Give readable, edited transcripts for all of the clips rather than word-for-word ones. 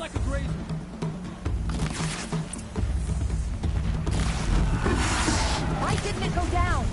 like a grazer. Why didn't it go down?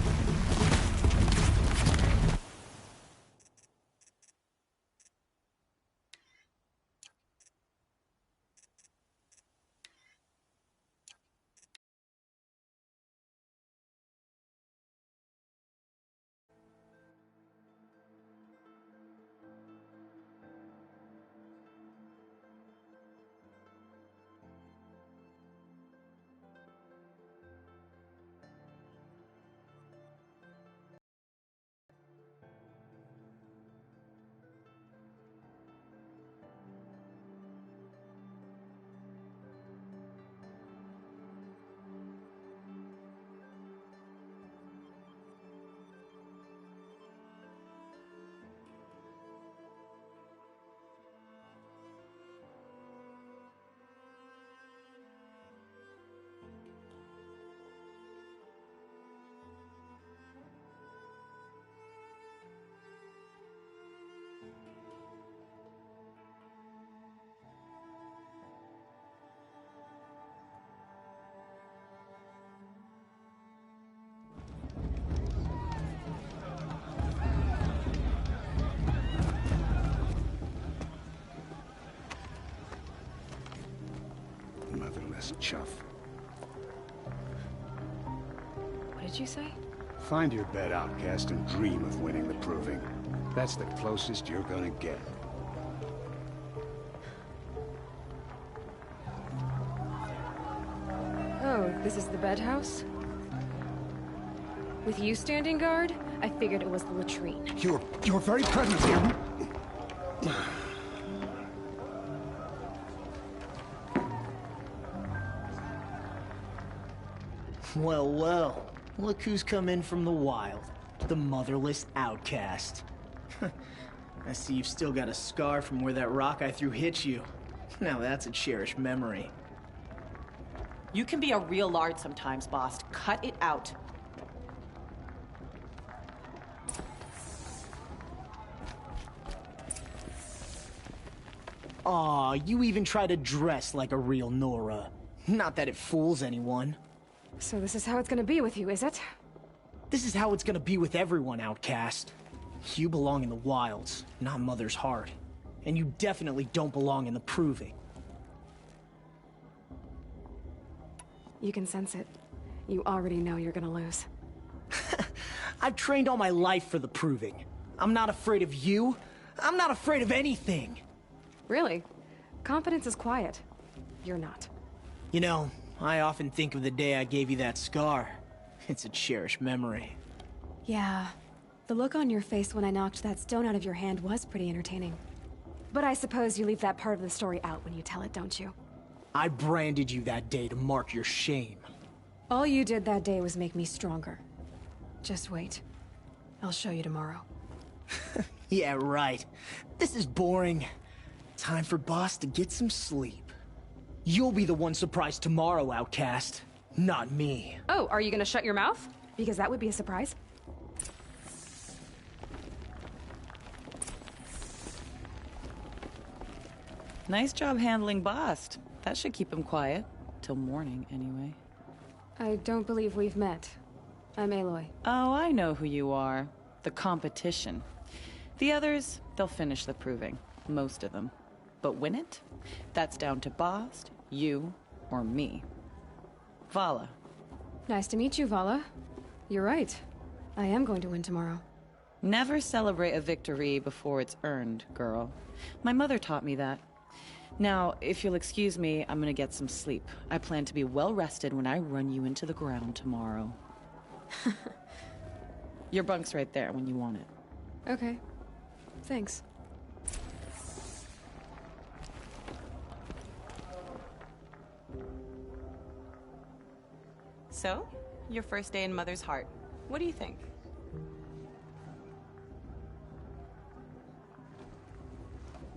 Motherless chuff. What did you say? Find your bed, outcast, and dream of winning the proving. That's the closest you're gonna get. Oh, this is the bed house? With you standing guard, I figured it was the latrine. Your very presence here. Well, well. Look who's come in from the wild. The motherless outcast. I see you've still got a scar from where that rock I threw hit you. Now that's a cherished memory. You can be a real lard sometimes, boss. Cut it out. Aw, you even try to dress like a real Nora. Not that it fools anyone. So this is how it's gonna be with you, is it? This is how it's gonna be with everyone, outcast. You belong in the wilds, not Mother's heart. And you definitely don't belong in the proving. You can sense it. You already know you're gonna lose. I've trained all my life for the proving. I'm not afraid of you. I'm not afraid of anything. Really? Confidence is quiet. You're not. You know, I often think of the day I gave you that scar. It's a cherished memory. Yeah. The look on your face when I knocked that stone out of your hand was pretty entertaining. But I suppose you leave that part of the story out when you tell it, don't you? I branded you that day to mark your shame. All you did that day was make me stronger. Just wait. I'll show you tomorrow. Yeah, right. This is boring. Time for Boss to get some sleep. You'll be the one surprised tomorrow, outcast. Not me. Oh, are you gonna shut your mouth? Because that would be a surprise. Nice job handling Bast. That should keep him quiet. Till morning, anyway. I don't believe we've met. I'm Aloy. Oh, I know who you are. The competition. The others, they'll finish the proving. Most of them. But win it? That's down to Bast, you, or me. Vala. Nice to meet you, Vala. You're right. I am going to win tomorrow. Never celebrate a victory before it's earned, girl. My mother taught me that. Now, if you'll excuse me, I'm gonna get some sleep. I plan to be well rested when I run you into the ground tomorrow. Your bunk's right there when you want it. Okay. Thanks. So, your first day in Mother's heart. What do you think?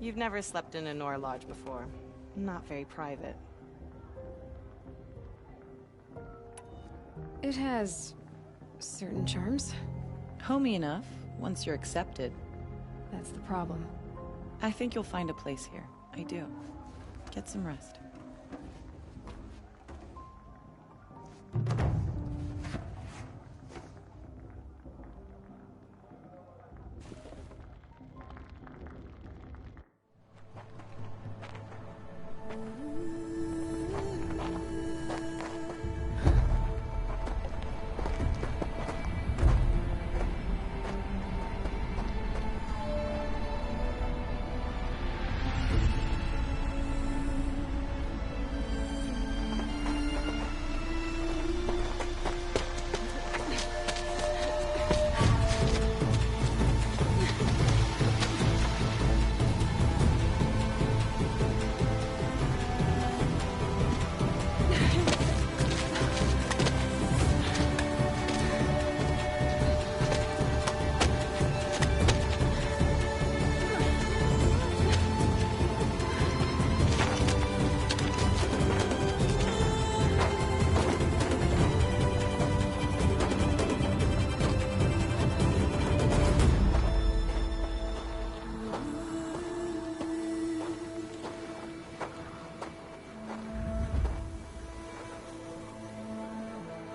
You've never slept in a Nora lodge before. Not very private. It has certain charms. Homey enough, once you're accepted. That's the problem. I think you'll find a place here. I do. Get some rest.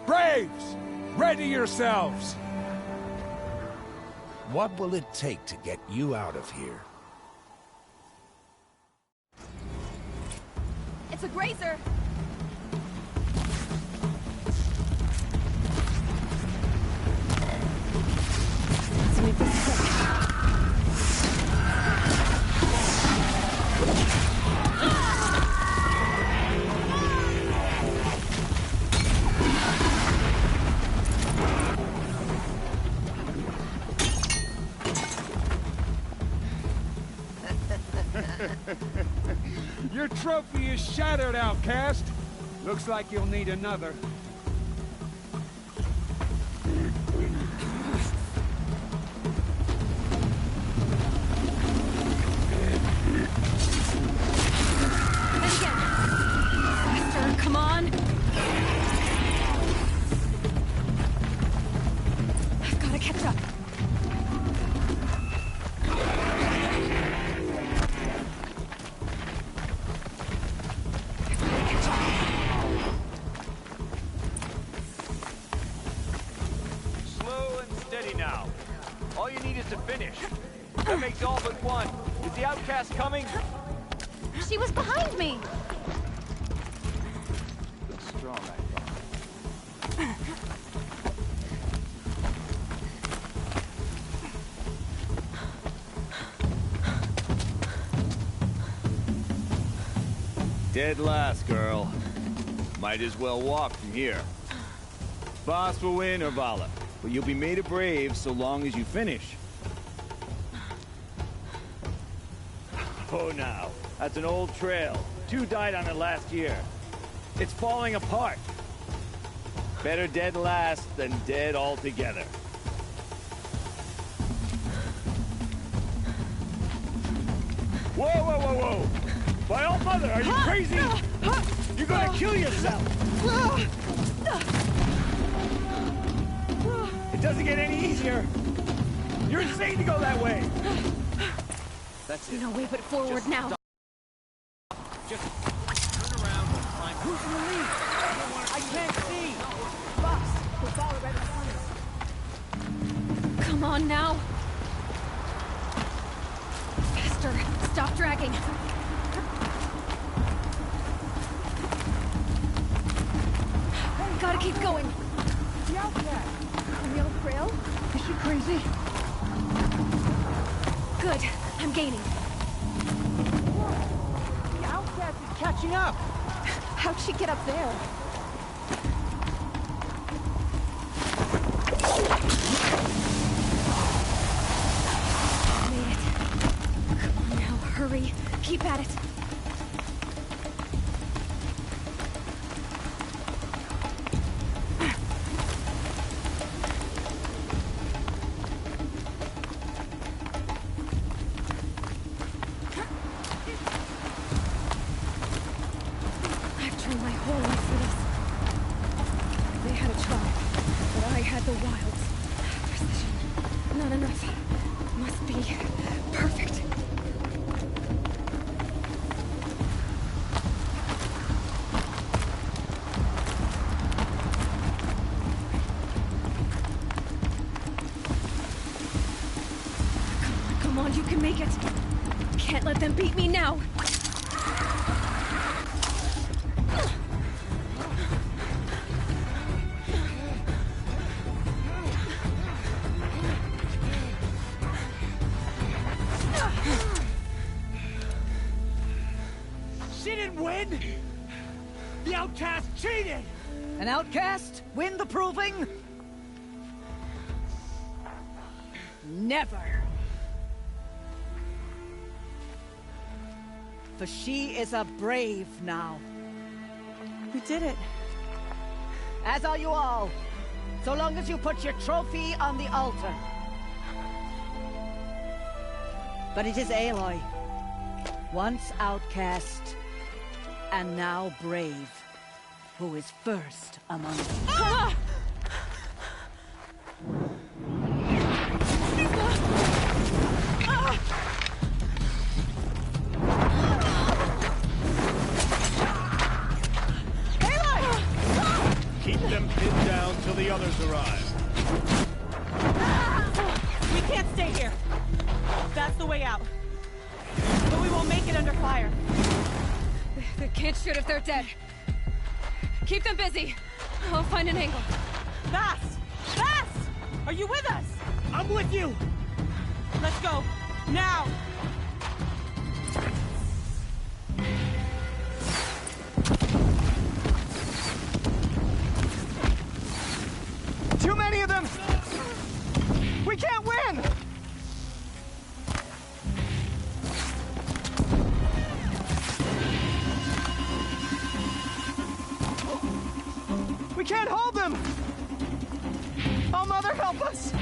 Braves! Ready yourselves! What will it take to get you out of here? It's a grazer! Let's make this quick. Your trophy is shattered, outcast. Looks like you'll need another. And again. Faster, come on. I've got to catch up. Slow and steady now. All you need is to finish. That makes all but one. Is the outcast coming? She was behind me! Looks strong, I thought. Dead last, girl. Might as well walk from here. Boss will win or Vala, but you'll be made a brave so long as you finish. Oh, now. That's an old trail. 2 died on it last year. It's falling apart. Better dead last than dead altogether. Whoa, whoa, whoa, whoa! My old mother, are you crazy? You're gonna kill yourself! It doesn't get any easier! You're insane to go that way! That's it. No way but forward now. Just turn around and climb. Who's in the lead? I can't see! Boss, we're followed right behind us. Come on now. Faster. Stop dragging. Gotta keep going. The outcast! On the old trail? Is she crazy? Good. I'm gaining. The outcast is catching up! How'd she get up there? Made it. Come on now, hurry. Keep at it. I've trained my whole life for this. They had a tribe, but I had the wilds. Precision. Not enough. Must be perfect. Let them beat me now! She didn't win! The outcast cheated! An outcast? Win the proving? Never. For she is a brave now. We did it. As are you all. So long as you put your trophy on the altar. But it is Aloy. Once outcast, and now brave, who is first among them. Ah! Keep them pinned down till the others arrive. We can't stay here. That's the way out. But we won't make it under fire. They can't shoot if they're dead. Keep them busy. I'll find an angle. Fast! Fast! Are you with us? I'm with you! Let's go. Now! Too many of them! We can't win! We can't hold them! Oh, Mother, help us!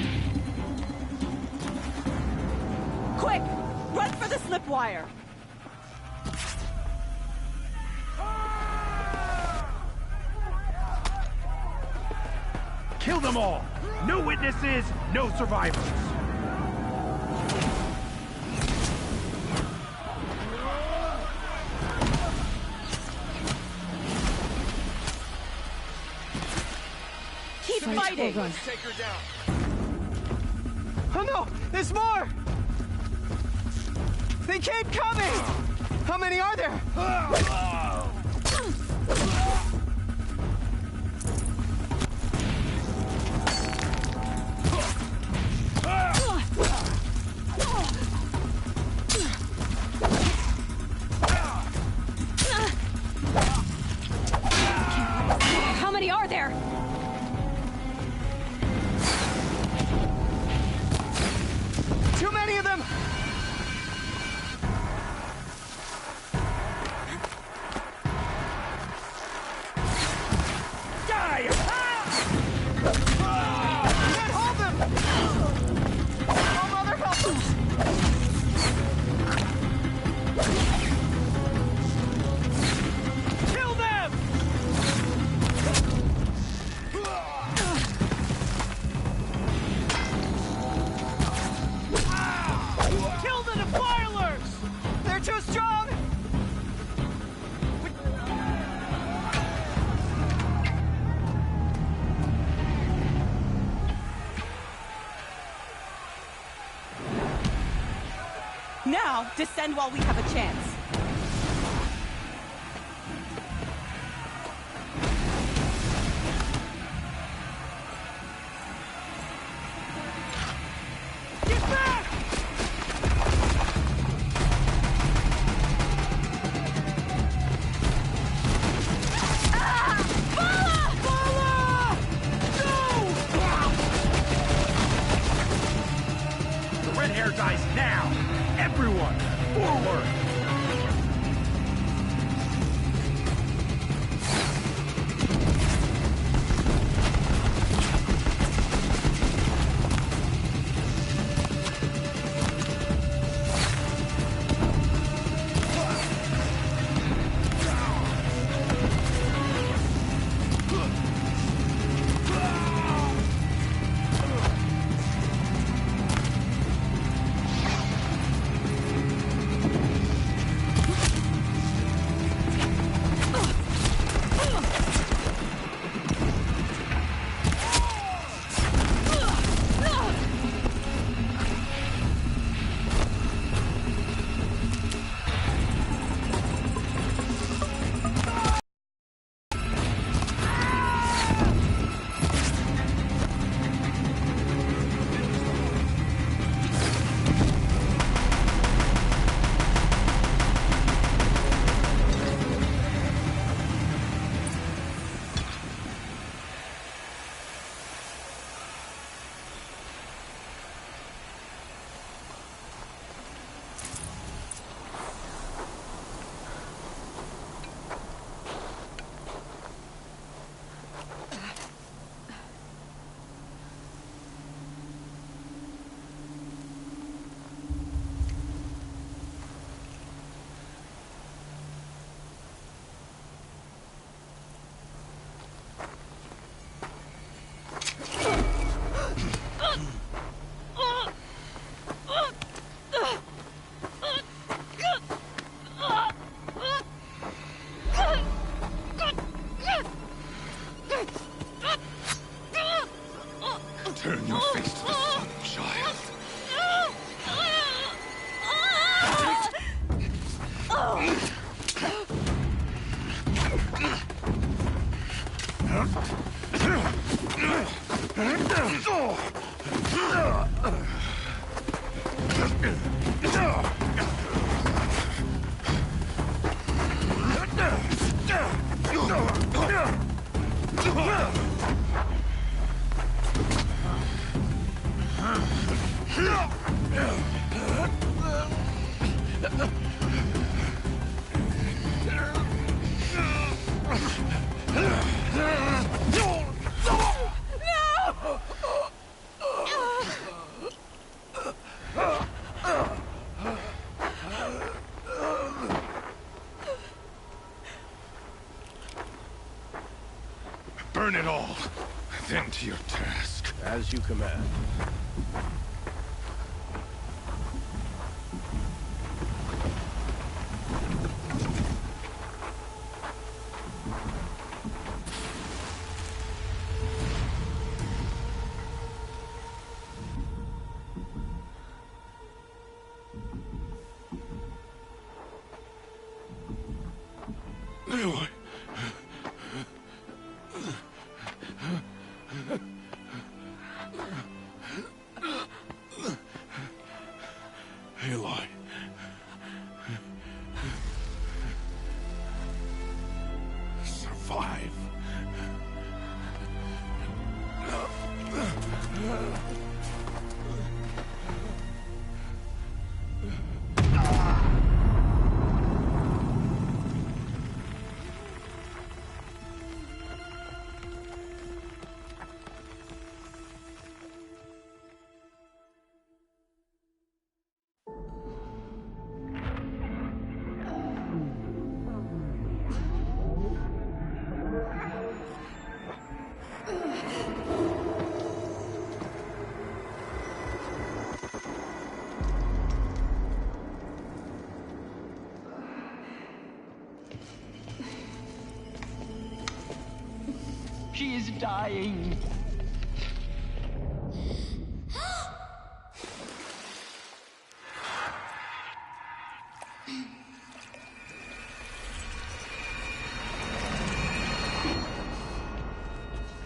Quick! Run for the slip wire! Kill them all! No witnesses, no survivors! Keep fighting! Let's take her down! Oh no! There's more! They keep coming! How many are there? How many are there? Too many of them! Die! Can't hold them! Oh, Mother, help us! Kill them! Kill the defilers! They're too strong! Now, descend while we have a chance. Get back! The red hair dies now! Everyone, forward! Burn it all. Then to your task. As you command. Aloy. Aloy. Survive. She is dying.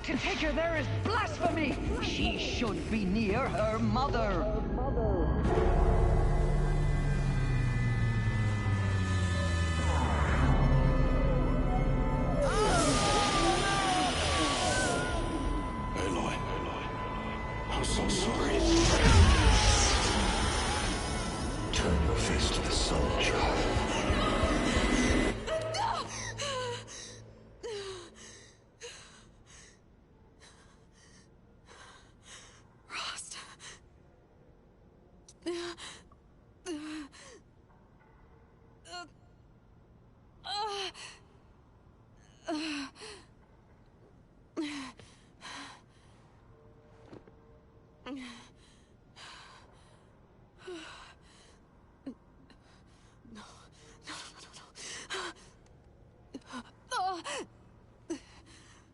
To take her there is blasphemy. She should be near her mother. Aloy. I'm so sorry. Turn your face to the sun, child.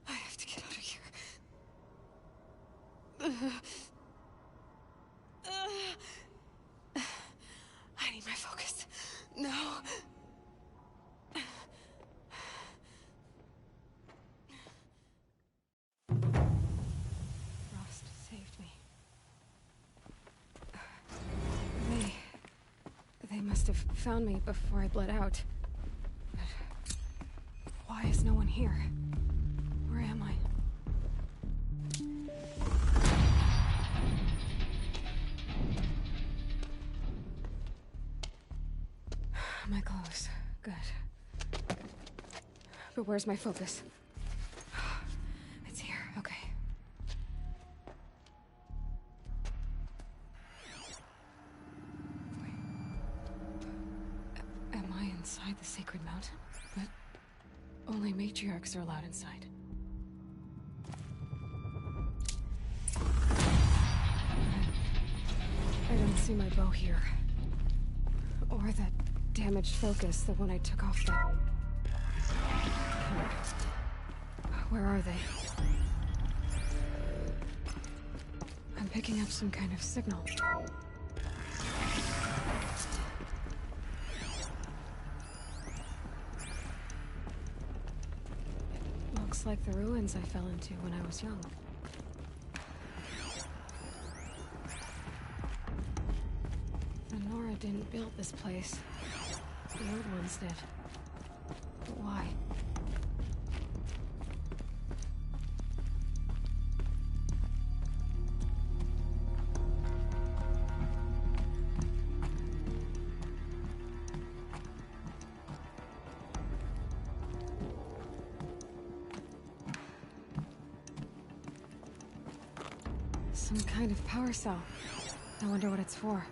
I have to get out of here. I need my focus. No. Frost saved me. They must have found me before I bled out. But why is no one here? Where am I? My clothes. Good. But where's my focus? It's here. Okay. Wait. Am I inside the sacred mountain? But only matriarchs are allowed inside. I don't see my bow here. Or that damaged focus, the one I took off the... Where are they? I'm picking up some kind of signal. It looks like the ruins I fell into when I was young. The Nora didn't build this place. The old ones did. But why? Some kind of power cell. I wonder what it's for.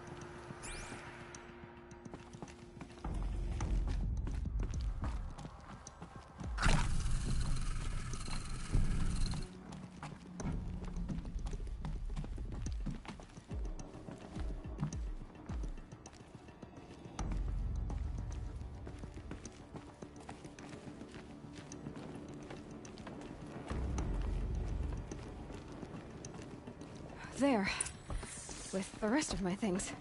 there. With the rest of my things.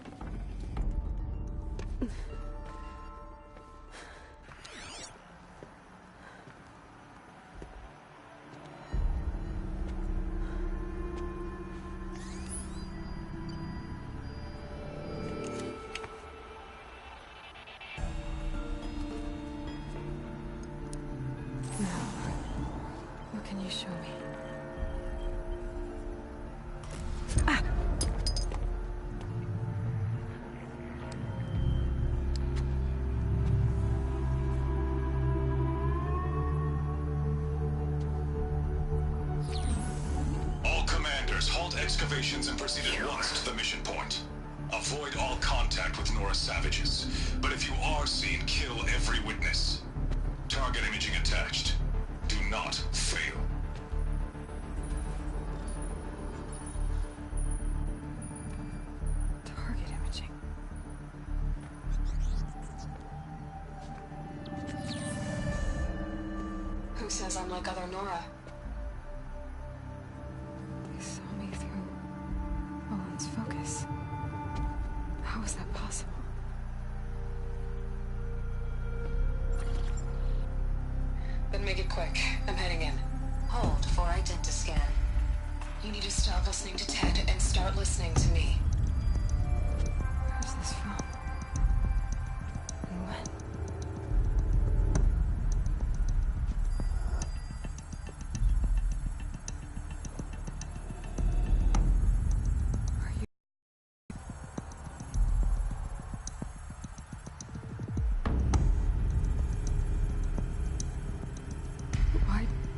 What can you show me? Halt excavations and proceed at once to the mission point. Avoid all contact with Nora savages, but if you are seen, kill every witness. Target imaging attached. Do not fail. Target imaging. Who says I'm like other Nora? Focus. How is that possible? Then make it quick. I'm heading in. Hold for identiscan. You need to stop listening to Ted and start listening to me. Where's this from? And when?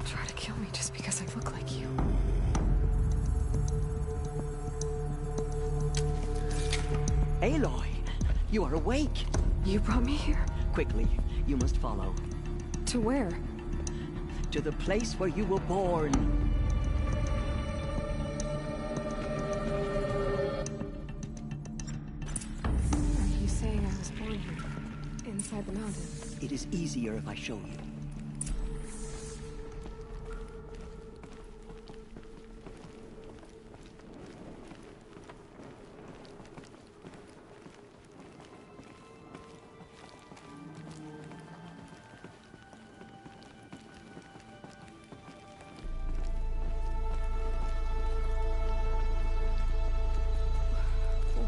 Try to kill me just because I look like you. Aloy, you are awake. You brought me here? Quickly, you must follow. To where? To the place where you were born. Are you saying I was born here? Inside the mountain? It is easier if I show you.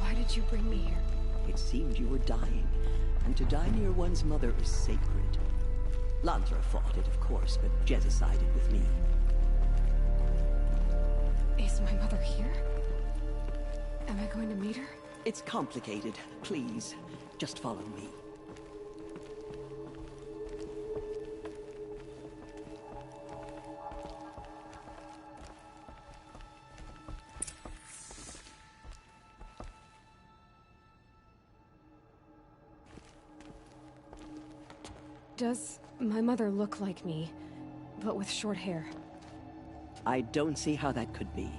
Why did you bring me here? It seemed you were dying, and to die near one's mother is sacred. Landra fought it, of course, but Jezza sided with me. Is my mother here? Am I going to meet her? It's complicated. Please, just follow me. Does my mother look like me, but with short hair? I don't see how that could be.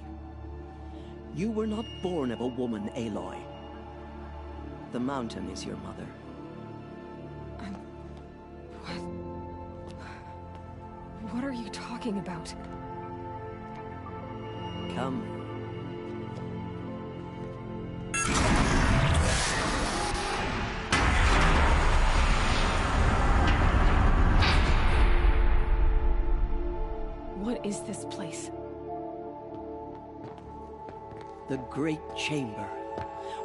You were not born of a woman, Aloy. The mountain is your mother. What are you talking about? Come. What is this place? The Great Chamber,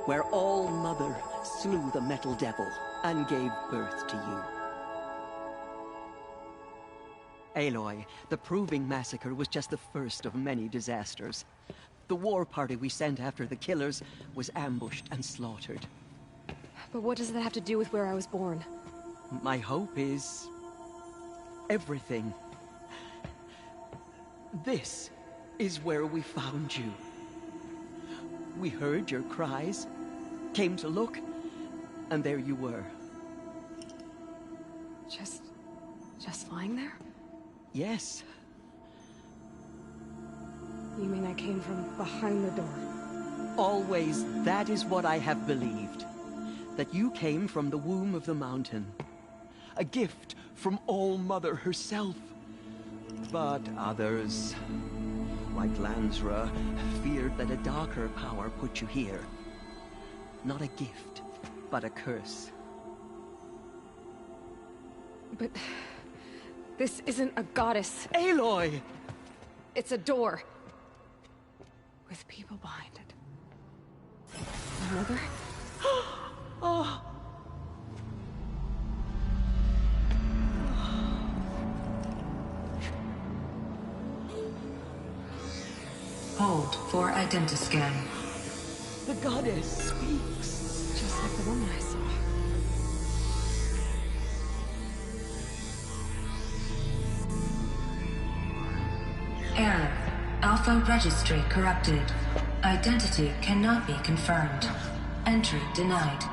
where All-Mother slew the Metal Devil and gave birth to you. Aloy, the Proving Massacre was just the first of many disasters. The war party we sent after the killers was ambushed and slaughtered. But what does that have to do with where I was born? My hope is... everything. This is where we found you. We heard your cries, came to look, and there you were. Just lying there? Yes. You mean I came from behind the door? Always, that is what I have believed. That you came from the womb of the mountain. A gift from All-Mother herself. But others like Lansra, feared that a darker power put you here. Not a gift, but a curse. But... this isn't a goddess. Aloy! It's a door. With people behind it. My mother? Oh! Hold for identiscan. The goddess speaks. Just like the woman I saw. Error. Alpha registry corrupted. Identity cannot be confirmed. Entry denied.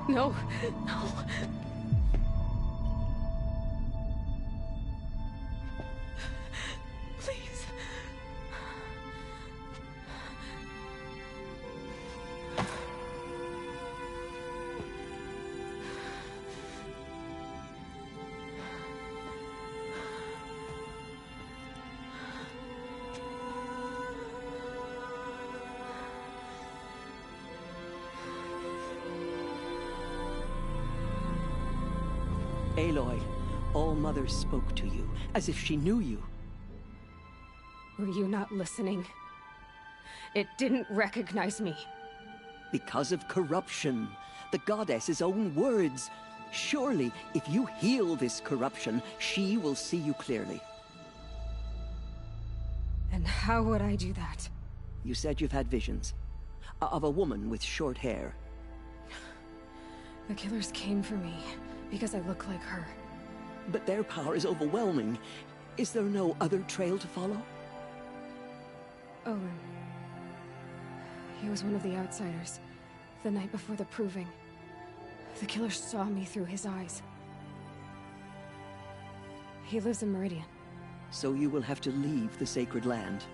No, no. Please. Aloy, All-Mother spoke to you, as if she knew you. Were you not listening? It didn't recognize me. Because of corruption. The goddess's own words. Surely, if you heal this corruption, she will see you clearly. And how would I do that? You said you've had visions. Of a woman with short hair. The killers came for me, because I look like her. But their power is overwhelming. Is there no other trail to follow? Owen. He was one of the outsiders, the night before the proving. The killer saw me through his eyes. He lives in Meridian. So you will have to leave the sacred land.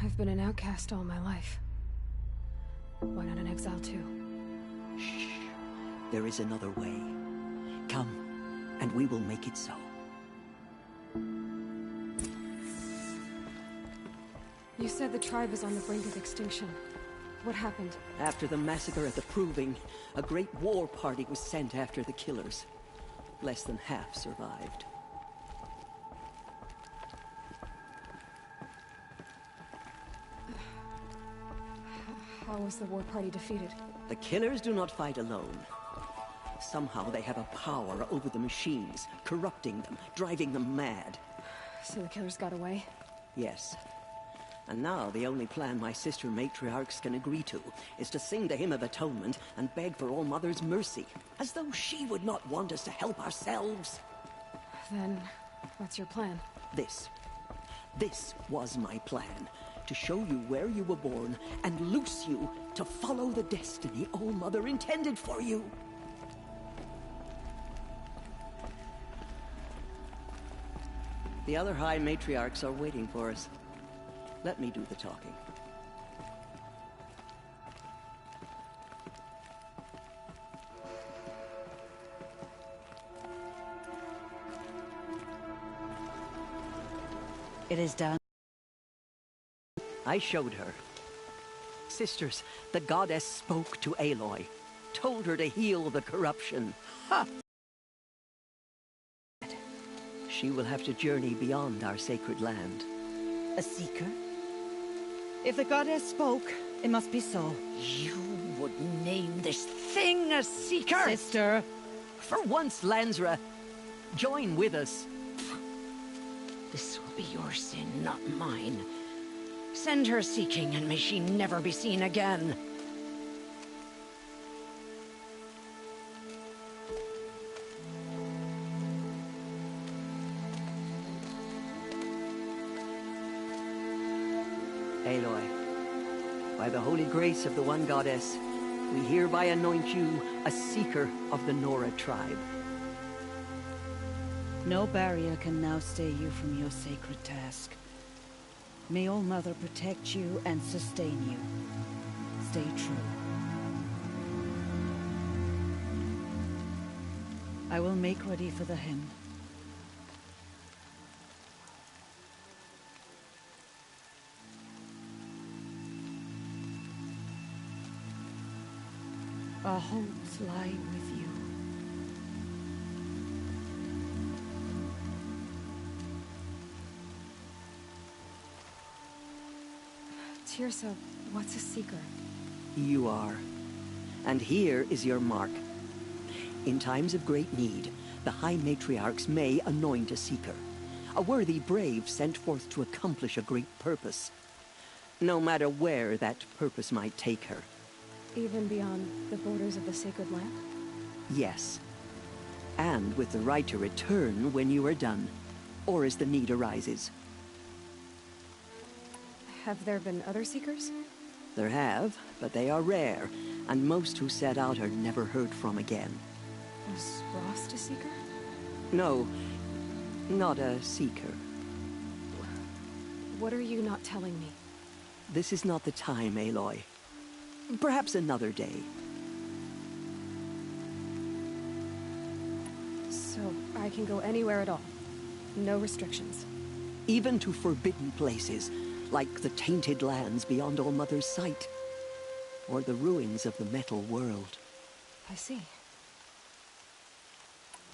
I've been an outcast all my life. Why not an exile too? Shh. There is another way. Come, and we will make it so. You said the tribe was on the brink of extinction. What happened? After the massacre at the Proving, a great war party was sent after the killers. Less than half survived. How was the war party defeated? The killers do not fight alone. Somehow they have a power over the machines, corrupting them, driving them mad. So the killers got away? Yes. And now the only plan my sister matriarchs can agree to is to sing the Hymn of Atonement and beg for All-Mother's mercy, as though she would not want us to help ourselves. Then, what's your plan? This was my plan. To show you where you were born and loose you to follow the destiny All-Mother intended for you. The other High Matriarchs are waiting for us. Let me do the talking. It is done. I showed her. Sisters, the goddess spoke to Aloy, told her to heal the corruption. Ha! She will have to journey beyond our sacred land. A seeker? If the goddess spoke, it must be so. You would name this thing a seeker? Sister! For once, Lansra, join with us. This will be your sin, not mine. Send her seeking, and may she never be seen again. Aloy, by the holy grace of the one goddess, we hereby anoint you a seeker of the Nora tribe. No barrier can now stay you from your sacred task. May All-Mother protect you and sustain you. Stay true. I will make ready for the hymn. our homes lie with you. Tirsa, what's a seeker? You are. And here is your mark. In times of great need, the High Matriarchs may anoint a seeker. A worthy brave sent forth to accomplish a great purpose. No matter where that purpose might take her. Even beyond the borders of the sacred land? Yes. And with the right to return when you are done, or as the need arises. Have there been other seekers? There have, but they are rare, and most who set out are never heard from again. Was Rost a seeker? No, not a seeker. What are you not telling me? This is not the time, Aloy. Perhaps another day. So, I can go anywhere at all? No restrictions? Even to forbidden places, like the tainted lands beyond All-Mother's sight. Or the ruins of the metal world. I see.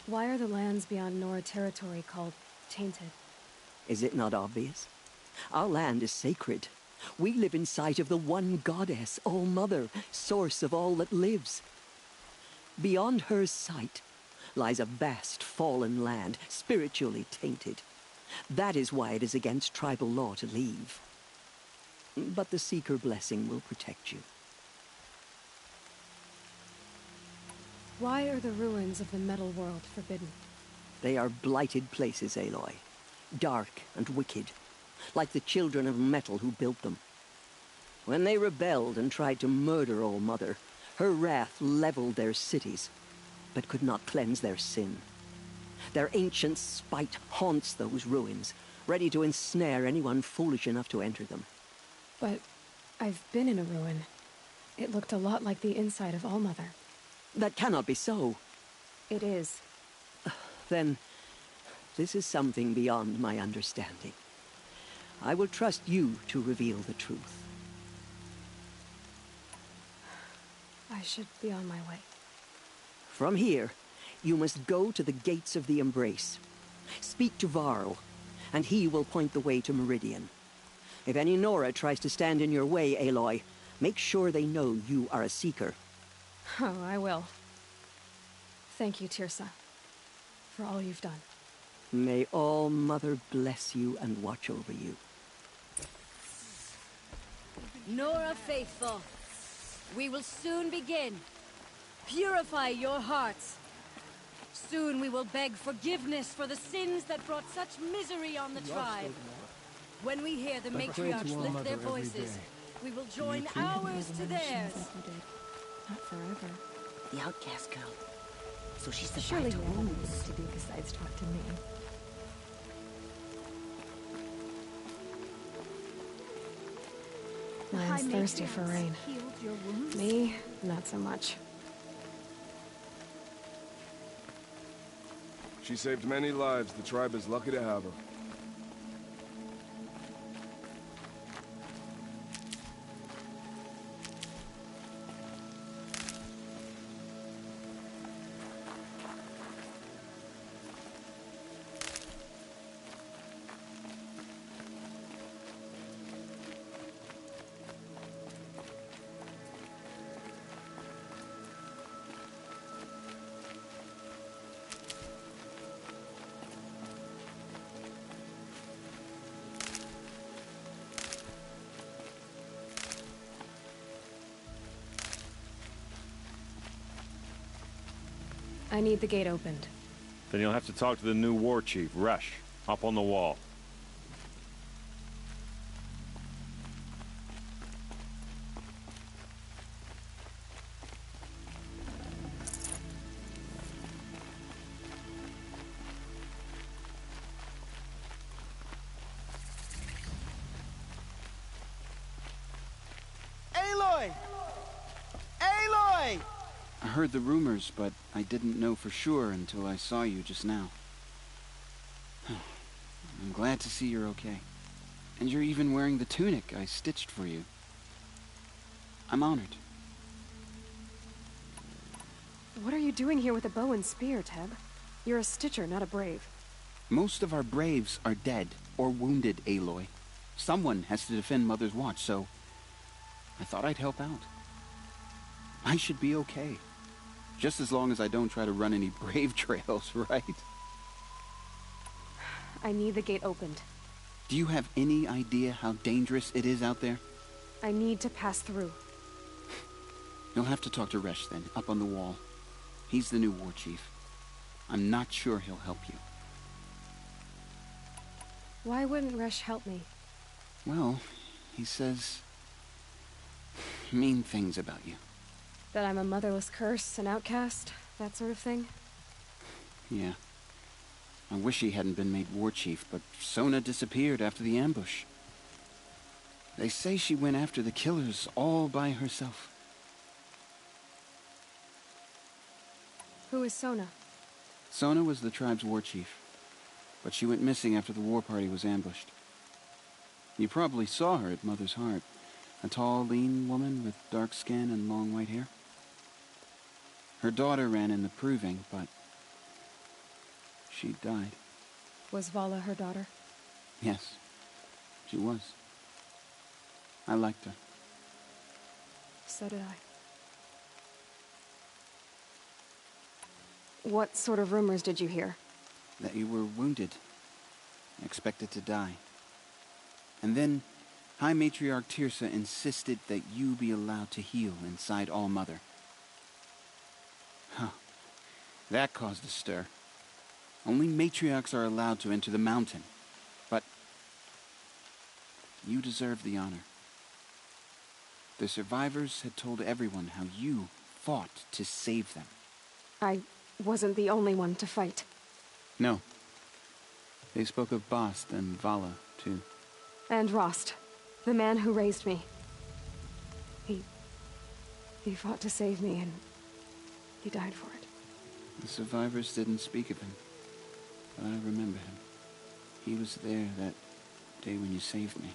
Why are the lands beyond Nora territory called tainted? Is it not obvious? Our land is sacred. We live in sight of the one goddess, All-Mother, source of all that lives. Beyond her sight lies a vast fallen land, spiritually tainted. That is why it is against tribal law to leave. But the Seeker blessing will protect you. Why are the ruins of the metal world forbidden? They are blighted places, Aloy. Dark and wicked, like the children of metal who built them. When they rebelled and tried to murder All-Mother, her wrath leveled their cities, but could not cleanse their sin. Their ancient spite haunts those ruins, ready to ensnare anyone foolish enough to enter them. But I've been in a ruin. It looked a lot like the inside of All-Mother. That cannot be so. It is. Then, this is something beyond my understanding. I will trust you to reveal the truth. I should be on my way. From here, you must go to the gates of the Embrace. Speak to Varl, and he will point the way to Meridian. If any Nora tries to stand in your way, Aloy, make sure they know you are a Seeker. Oh, I will. Thank you, Tirsa, for all you've done. May All-Mother bless you and watch over you. Nora faithful, we will soon begin. Purify your hearts. Soon we will beg forgiveness for the sins that brought such misery on the tribe. When we hear the matriarchs lift their voices, we will join ours to theirs. Not forever. The outcast girl. So she's the Surely you won't know what to do besides talk to me. Man's thirsty for rain. Me, not so much. She saved many lives. The tribe is lucky to have her. I need the gate opened. Then you'll have to talk to the new war chief, Rush. Up on the wall. Aloy! Aloy! I heard the rumors, but I didn't know for sure until I saw you just now. I'm glad to see you're okay. And you're even wearing the tunic I stitched for you. I'm honored. What are you doing here with a bow and spear, Teb? You're a Stitcher, not a Brave. Most of our Braves are dead or wounded, Aloy. Someone has to defend Mother's Watch, so I thought I'd help out. I should be okay. Just as long as I don't try to run any Brave trails, right? I need the gate opened. Do you have any idea how dangerous it is out there? I need to pass through. You'll have to talk to Resh then, up on the wall. He's the new war chief. I'm not sure he'll help you. Why wouldn't Resh help me? Well, he says mean things about you. That I'm a motherless curse, an outcast, that sort of thing? Yeah. I wish he hadn't been made war chief, but Sona disappeared after the ambush. They say she went after the killers all by herself. Who is Sona? Sona was the tribe's war chief, but she went missing after the war party was ambushed. You probably saw her at Mother's Heart. A tall, lean woman with dark skin and long white hair. Her daughter ran in the proving, but she died. Was Vala her daughter? Yes, she was. I liked her. So did I. What sort of rumors did you hear? That you were wounded, expected to die. And then High Matriarch Tirsa insisted that you be allowed to heal inside All-Mother. Huh. That caused a stir. Only matriarchs are allowed to enter the mountain. But you deserve the honor. The survivors had told everyone how you fought to save them. I wasn't the only one to fight. No. They spoke of Bast and Vala, too. And Rost, the man who raised me. He fought to save me, and he died for it. The survivors didn't speak of him, but I remember him. He was there that day when you saved me.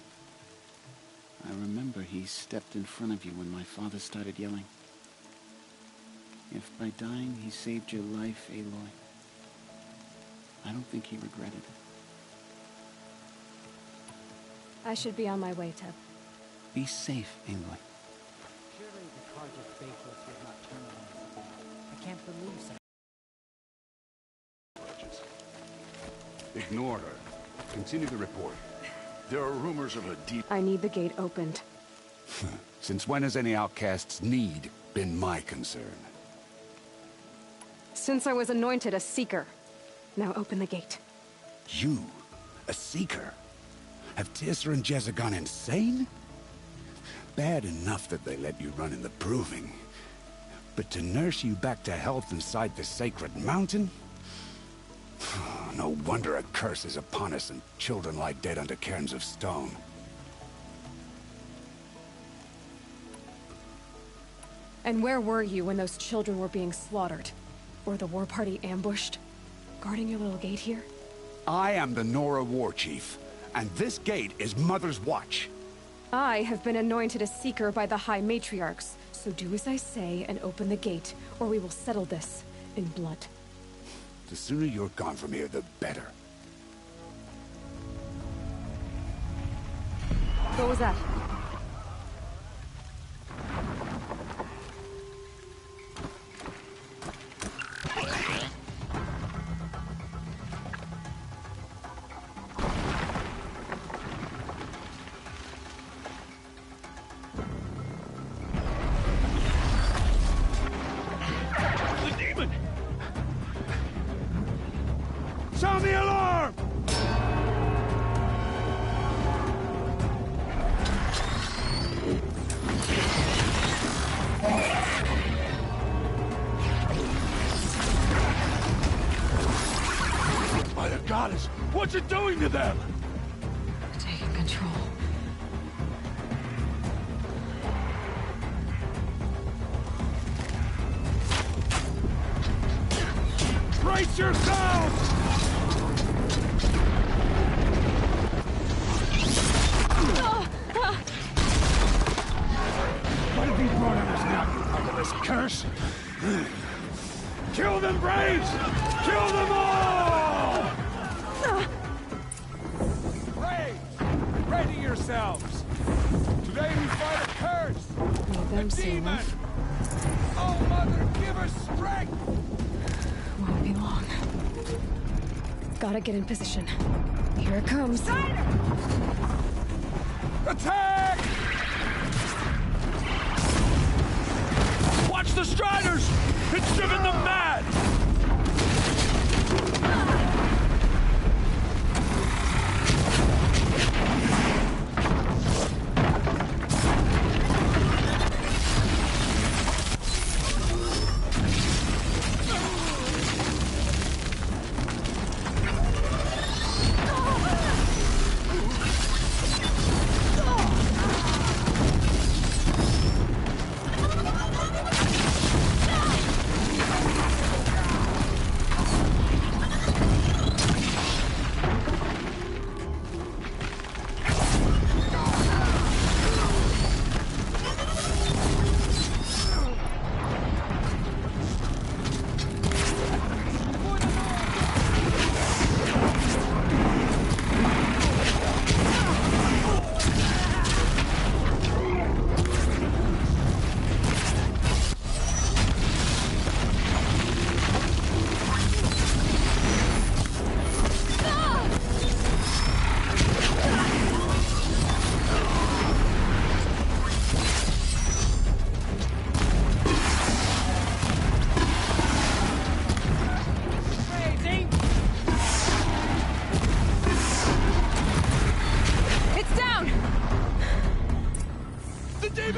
I remember he stepped in front of you when my father started yelling. If by dying he saved your life, Aloy, I don't think he regretted it. I should be on my way, Teb. Be safe, Aloy. Surely the Carja faithless would not turn on us again. I can't believe such. Ignore her. Continue the report. There are rumors of a deep... I need the gate opened. Since when has any outcast's need been my concern? Since I was anointed a Seeker. Now open the gate. You? A Seeker? Have Tirsa and Jezza gone insane? Bad enough that they let you run in the proving. But to nurse you back to health inside the sacred mountain? No wonder a curse is upon us and children lie dead under cairns of stone. And where were you when those children were being slaughtered? Or the war party ambushed? Guarding your little gate here? I am the Nora War Chief, and this gate is Mother's Watch. I have been anointed a Seeker by the High Matriarchs, so do as I say and open the gate, or we will settle this in blood. The sooner you're gone from here, the better. What was that? Sound the alarm! By the goddess, what's it doing to them? Taking control. Brace yourselves! What have you brought on us now, you motherless curse? Kill them, Braves! Kill them all! Braves, ready yourselves! Today we fight a curse! A demon! Oh, Mother, give us strength! Won't be long. Gotta get in position. Here it comes. Attack! Watch the Striders! It's driven them mad!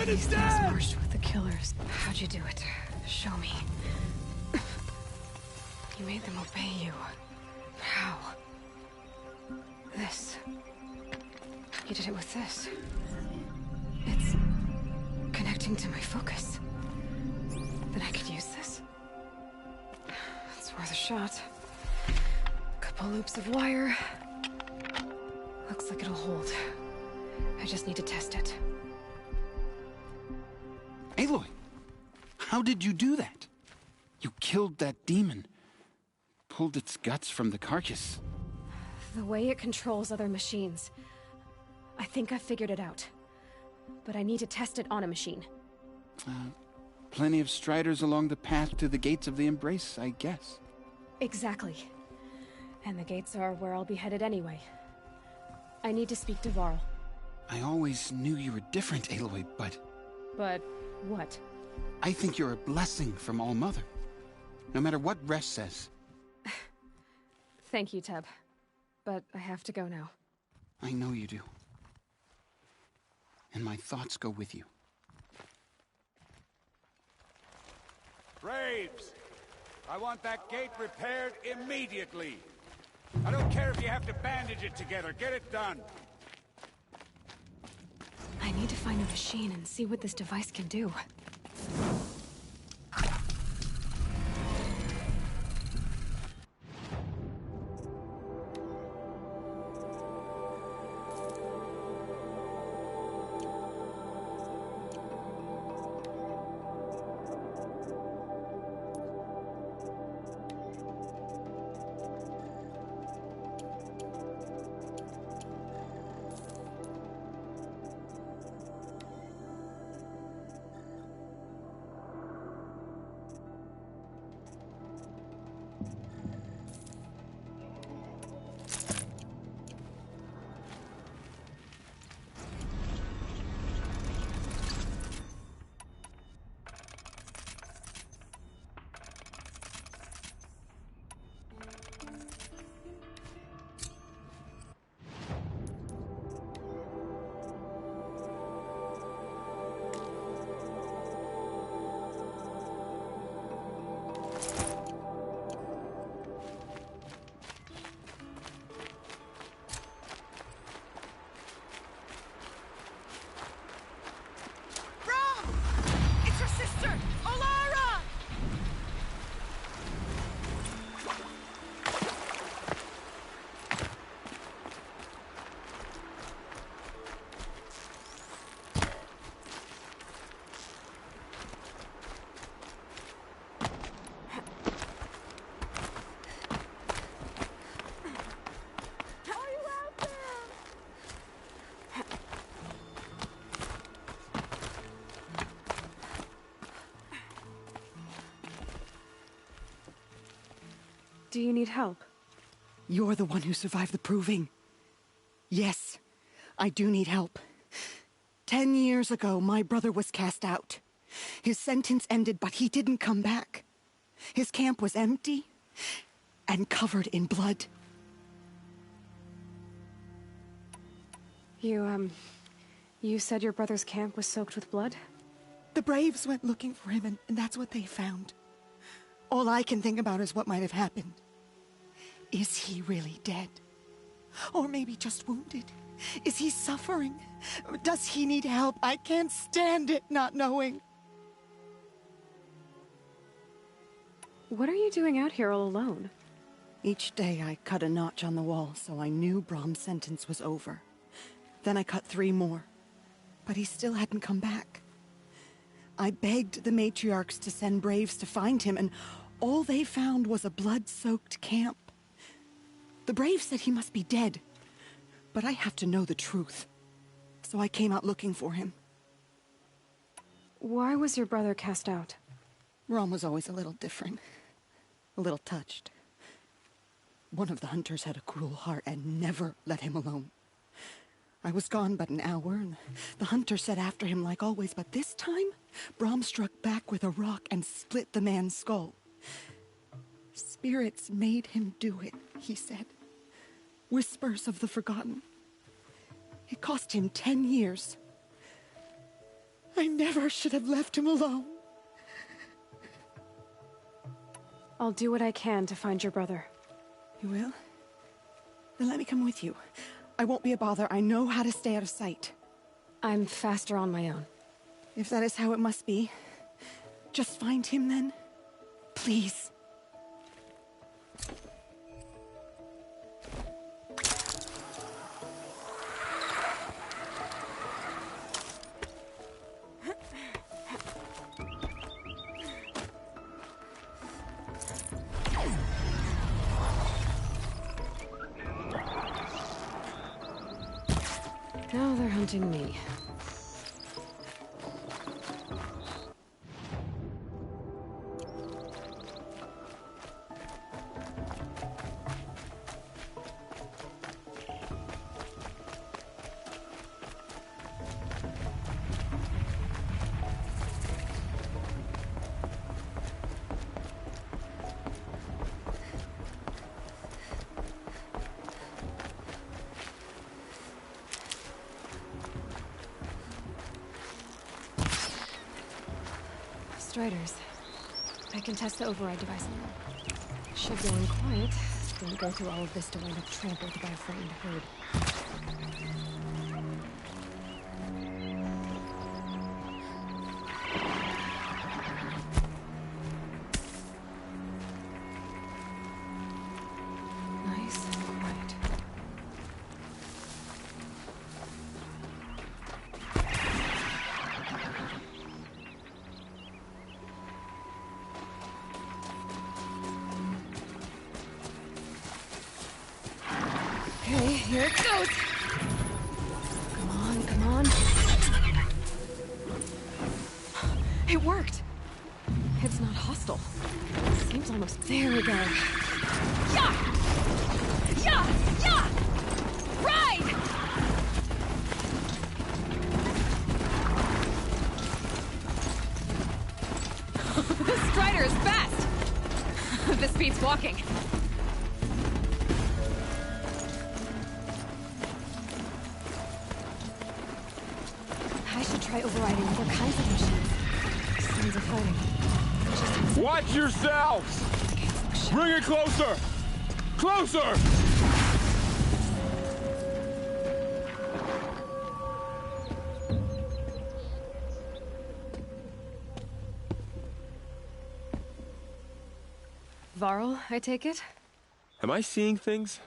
These things marched with the killers. How'd you do it? Show me. You made them obey you. How? This. You did it with this. It's connecting to my focus. Then I could use this. It's worth a shot. Couple loops of wire. Looks like it'll hold. I just need to test it. Aloy, how did you do that? You killed that demon. Pulled its guts from the carcass. The way it controls other machines. I think I figured it out. But I need to test it on a machine. Plenty of striders along the path to the gates of the Embrace, I guess. Exactly. And the gates are where I'll be headed anyway. I need to speak to Varl. I always knew you were different, Aloy, but... But what? I think you're a blessing from All-Mother. No matter what Resh says. Thank you, Teb. But I have to go now. I know you do. And my thoughts go with you. Braves! I want that gate repaired immediately. I don't care if you have to bandage it together. Get it done. I need to find a machine and see what this device can do. Do you need help? You're the one who survived the proving. Yes, I do need help. 10 years ago, my brother was cast out. His sentence ended, but he didn't come back. His camp was empty and covered in blood. You said your brother's camp was soaked with blood? The Braves went looking for him, and that's what they found. All I can think about is what might have happened. Is he really dead? Or maybe just wounded? Is he suffering? Does he need help? I can't stand it not knowing. What are you doing out here all alone? Each day I cut a notch on the wall so I knew Brom's sentence was over. Then I cut 3 more. But he still hadn't come back. I begged the matriarchs to send Braves to find him, and all they found was a blood-soaked camp. The Braves said he must be dead. But I have to know the truth. So I came out looking for him. Why was your brother cast out? Brom was always a little different. A little touched. One of the hunters had a cruel heart and never let him alone. I was gone but an hour, and the hunter set after him like always, but this time, Brom struck back with a rock and split the man's skull. Spirits made him do it, he said. Whispers of the forgotten. It cost him 10 years. I never should have left him alone. I'll do what I can to find your brother. You will? Then let me come with you. I won't be a bother. I know how to stay out of sight. I'm faster on my own. If that is how it must be, just find him then. Please. Now they're hunting me. Striders. I can test the override device on them. Should go in quiet. Don't go through all of this to wind up trampled by a frightened herd. Nice and quiet. Okay, here it goes. Come on, come on. It worked. It's not hostile. Seems almost... There we go. Yeah! Yeah! Yeah! Ride! This Strider is fast! This beats walking. I should try overriding other kinds of machines. Sounds of fighting. Watch yourselves! Bring it closer! Closer! Varl, I take it? Am I seeing things?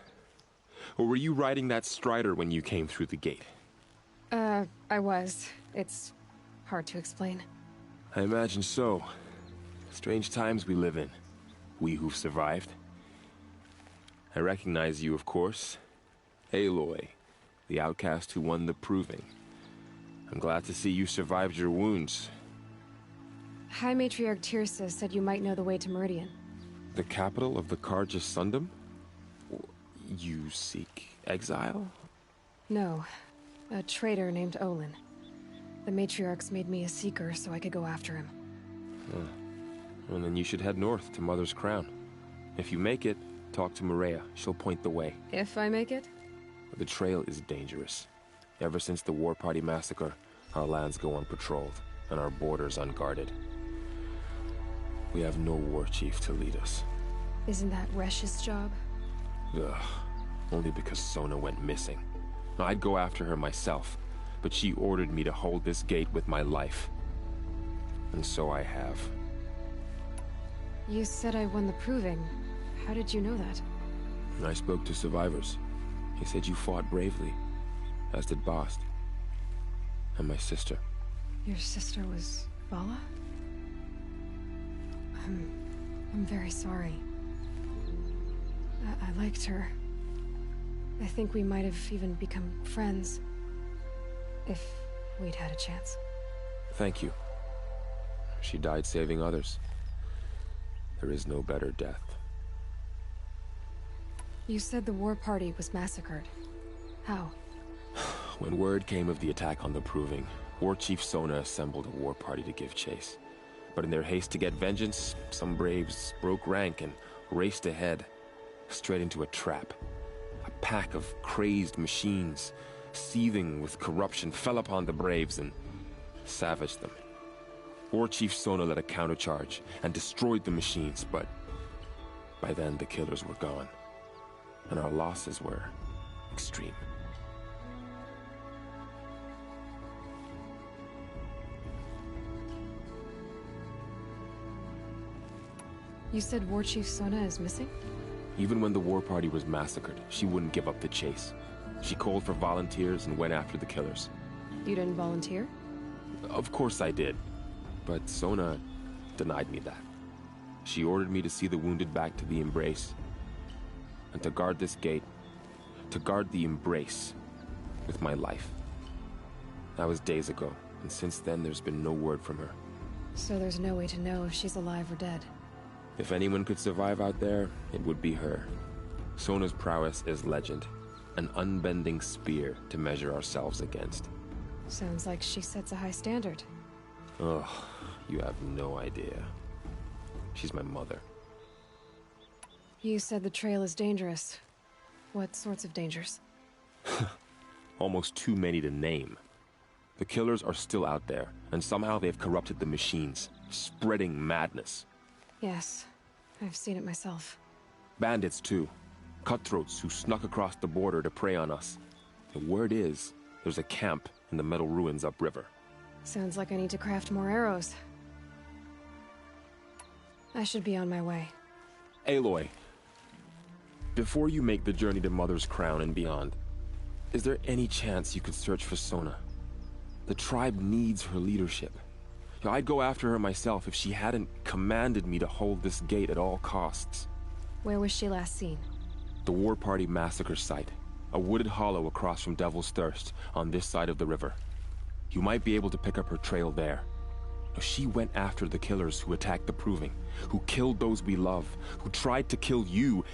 Or were you riding that Strider when you came through the gate? I was. It's hard to explain. I imagine so. Strange times we live in. We who've survived. I recognize you, of course. Aloy, the outcast who won the proving. I'm glad to see you survived your wounds. High Matriarch Tirsa said you might know the way to Meridian. The capital of the Carja Sundom? You seek exile? No. A traitor named Olin. The matriarchs made me a seeker so I could go after him. Well, then you should head north to Mother's Crown. If you make it, talk to Maria. She'll point the way. If I make it? The trail is dangerous. Ever since the War Party massacre, our lands go unpatrolled, and our borders unguarded. We have no war chief to lead us. Isn't that Resh's job? Ugh. Only because Sona went missing. I'd go after her myself, but she ordered me to hold this gate with my life. And so I have. You said I won the proving. How did you know that? I spoke to survivors. He said you fought bravely, as did Bast. And my sister. Your sister was Vala? I'm very sorry. I liked her. I think we might have even become friends. If we'd had a chance. Thank you. She died saving others. There is no better death. You said the war party was massacred. How? When word came of the attack on the Proving, War Chief Sona assembled a war party to give chase. But in their haste to get vengeance, some braves broke rank and raced ahead, straight into a trap. A pack of crazed machines, seething with corruption, fell upon the braves and savaged them. War Chief Sona led a countercharge and destroyed the machines, but by then the killers were gone, and our losses were extreme. You said War Chief Sona is missing? Even when the war party was massacred, she wouldn't give up the chase. She called for volunteers and went after the killers. You didn't volunteer? Of course I did. But Sona denied me that. She ordered me to see the wounded back to the Embrace. And to guard this gate. To guard the Embrace. With my life. That was days ago. And since then, there's been no word from her. So there's no way to know if she's alive or dead. If anyone could survive out there, it would be her. Sona's prowess is legend. An unbending spear to measure ourselves against. Sounds like she sets a high standard. Ugh, you have no idea. She's my mother. You said the trail is dangerous. What sorts of dangers? Almost too many to name. The killers are still out there, and somehow they've corrupted the machines, spreading madness. Yes, I've seen it myself. Bandits, too. Cutthroats who snuck across the border to prey on us. The word is, there's a camp in the metal ruins upriver. Sounds like I need to craft more arrows. I should be on my way. Aloy, before you make the journey to Mother's Crown and beyond, is there any chance you could search for Sona? The tribe needs her leadership. I'd go after her myself if she hadn't commanded me to hold this gate at all costs. Where was she last seen? The War Party massacre site. A wooded hollow across from Devil's Thirst, on this side of the river. You might be able to pick up her trail there. She went after the killers who attacked the Proving, who killed those we love, who tried to kill you.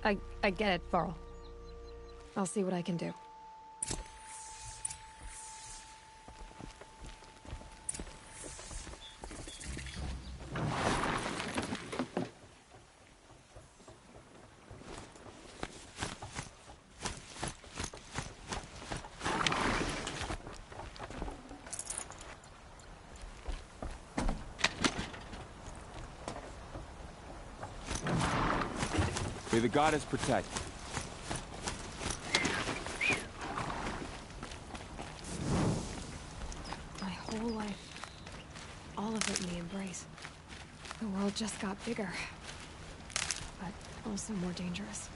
I get it, Varl. I'll see what I can do. May the goddess protect. My whole life, all of it in the Embrace. The world just got bigger, but also more dangerous.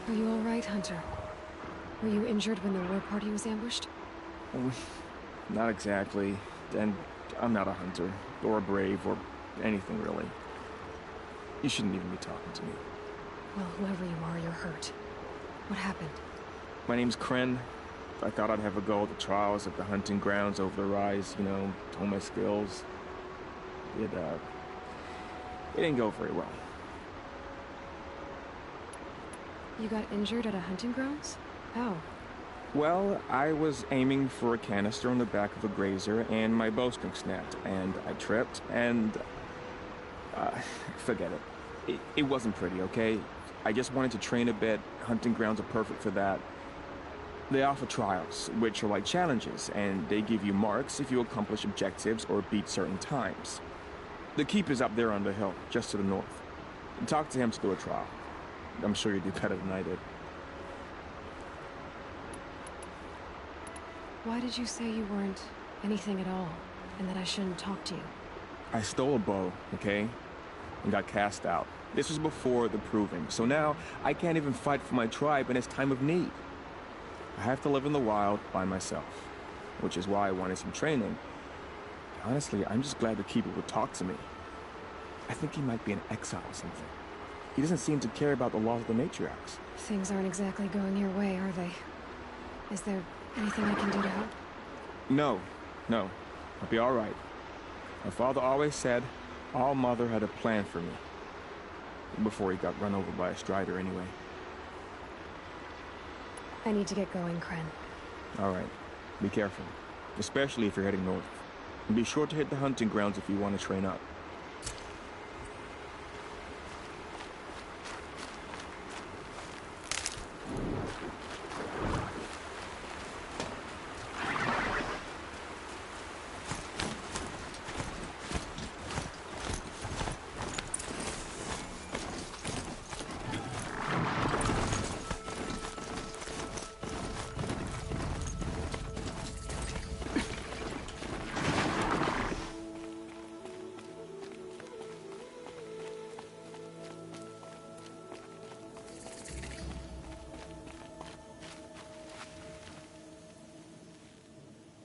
Are you all right, Hunter? Were you injured when the war party was ambushed? Not exactly. And I'm not a hunter, or a brave, or anything really. You shouldn't even be talking to me. Well, whoever you are, you're hurt. What happened? My name's Kren. I thought I'd have a go at the trials at the hunting grounds over the rise, you know, hone my skills. It didn't go very well. You got injured at a hunting grounds? How? Well, I was aiming for a canister on the back of a grazer, and my bowstring snapped, and I tripped, and... forget it. It wasn't pretty, okay? I just wanted to train a bit. Hunting grounds are perfect for that. They offer trials, which are like challenges, and they give you marks if you accomplish objectives or beat certain times. The keep is up there on the hill, just to the north. Talk to him to do a trial. I'm sure you'd do better than I did. Why did you say you weren't anything at all, and that I shouldn't talk to you? I stole a bow, okay? And got cast out. This was before the proving, so now I can't even fight for my tribe in its time of need. I have to live in the wild by myself, which is why I wanted some training. Honestly, I'm just glad the Keeper would talk to me. I think he might be in exile or something. He doesn't seem to care about the laws of the matriarchs. Things aren't exactly going your way, are they? Is there anything I can do to help? No. I'll be all right. My father always said All Mother had a plan for me. Before he got run over by a strider, anyway. I need to get going, Kren. All right. Be careful. Especially if you're heading north. And be sure to hit the hunting grounds if you want to train up.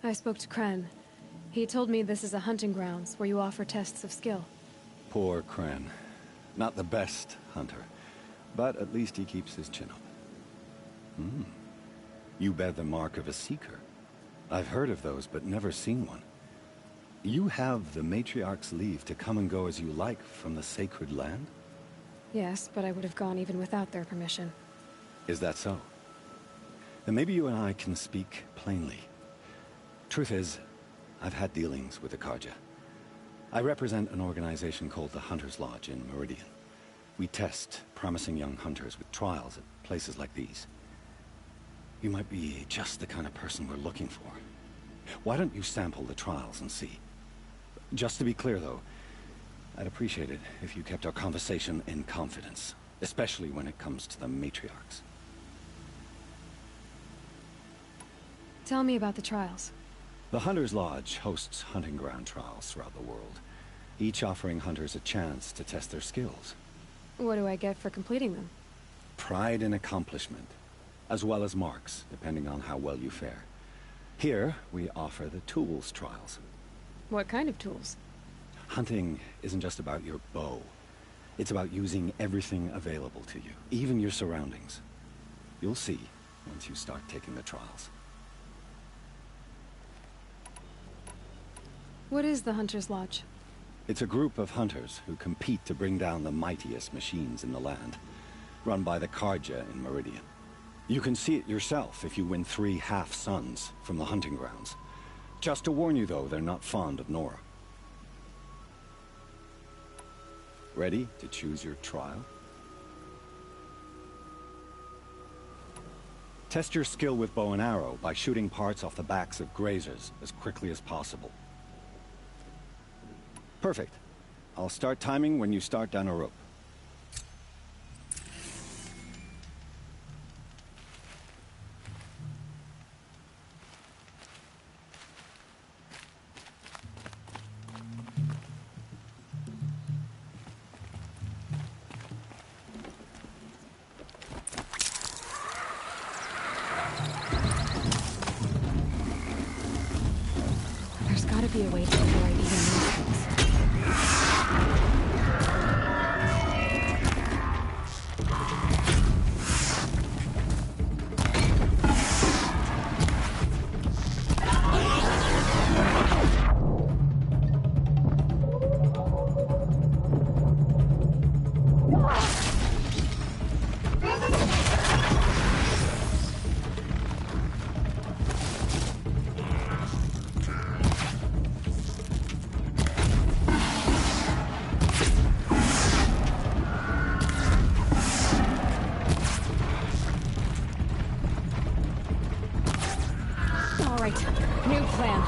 I spoke to Kren. He told me this is a hunting grounds where you offer tests of skill. Poor Kren. Not the best hunter, but at least he keeps his chin up. You bear the mark of a seeker. I've heard of those, but never seen one. You have the matriarch's leave to come and go as you like from the sacred land? Yes, but I would have gone even without their permission. Is that so? Then maybe you and I can speak plainly. Truth is, I've had dealings with the Carja. I represent an organization called the Hunter's Lodge in Meridian. We test promising young hunters with trials at places like these. You might be just the kind of person we're looking for. Why don't you sample the trials and see? Just to be clear, though, I'd appreciate it if you kept our conversation in confidence, especially when it comes to the matriarchs. Tell me about the trials. The Hunter's Lodge hosts hunting ground trials throughout the world, each offering hunters a chance to test their skills. What do I get for completing them? Pride in accomplishment, as well as marks, depending on how well you fare. Here, we offer the tools trials. What kind of tools? Hunting isn't just about your bow. It's about using everything available to you, even your surroundings. You'll see once you start taking the trials. What is the Hunter's Lodge? It's a group of hunters who compete to bring down the mightiest machines in the land, run by the Carja in Meridian. You can see it yourself if you win 3 half-suns from the hunting grounds. Just to warn you, though, they're not fond of Nora. Ready to choose your trial? Test your skill with bow and arrow by shooting parts off the backs of grazers as quickly as possible. Perfect. I'll start timing when you start down a rope. be a way to override even these things. New plan.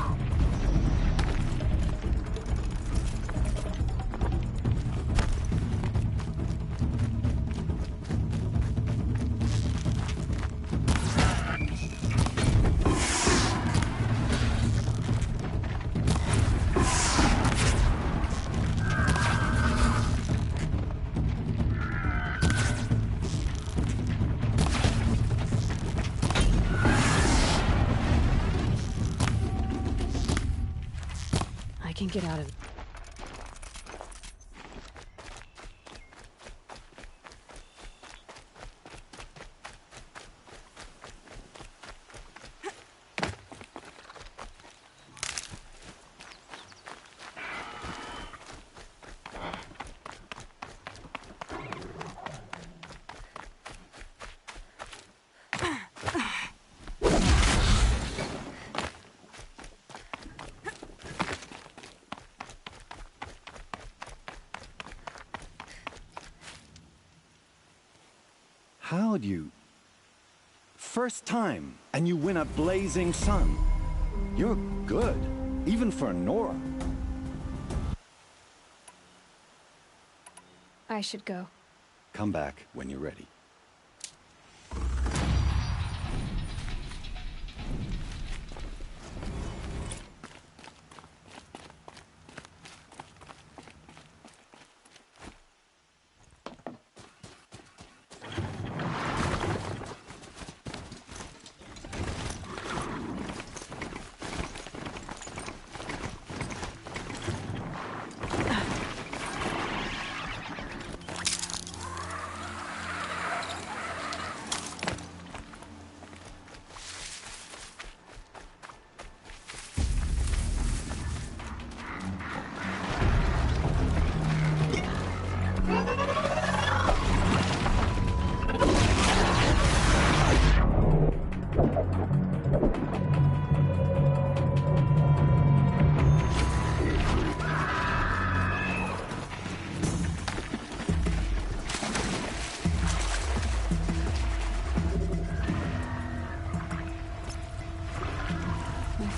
I can get out of it. How'd you... First time, and you win a blazing sun. You're good, even for Nora. I should go. Come back when you're ready.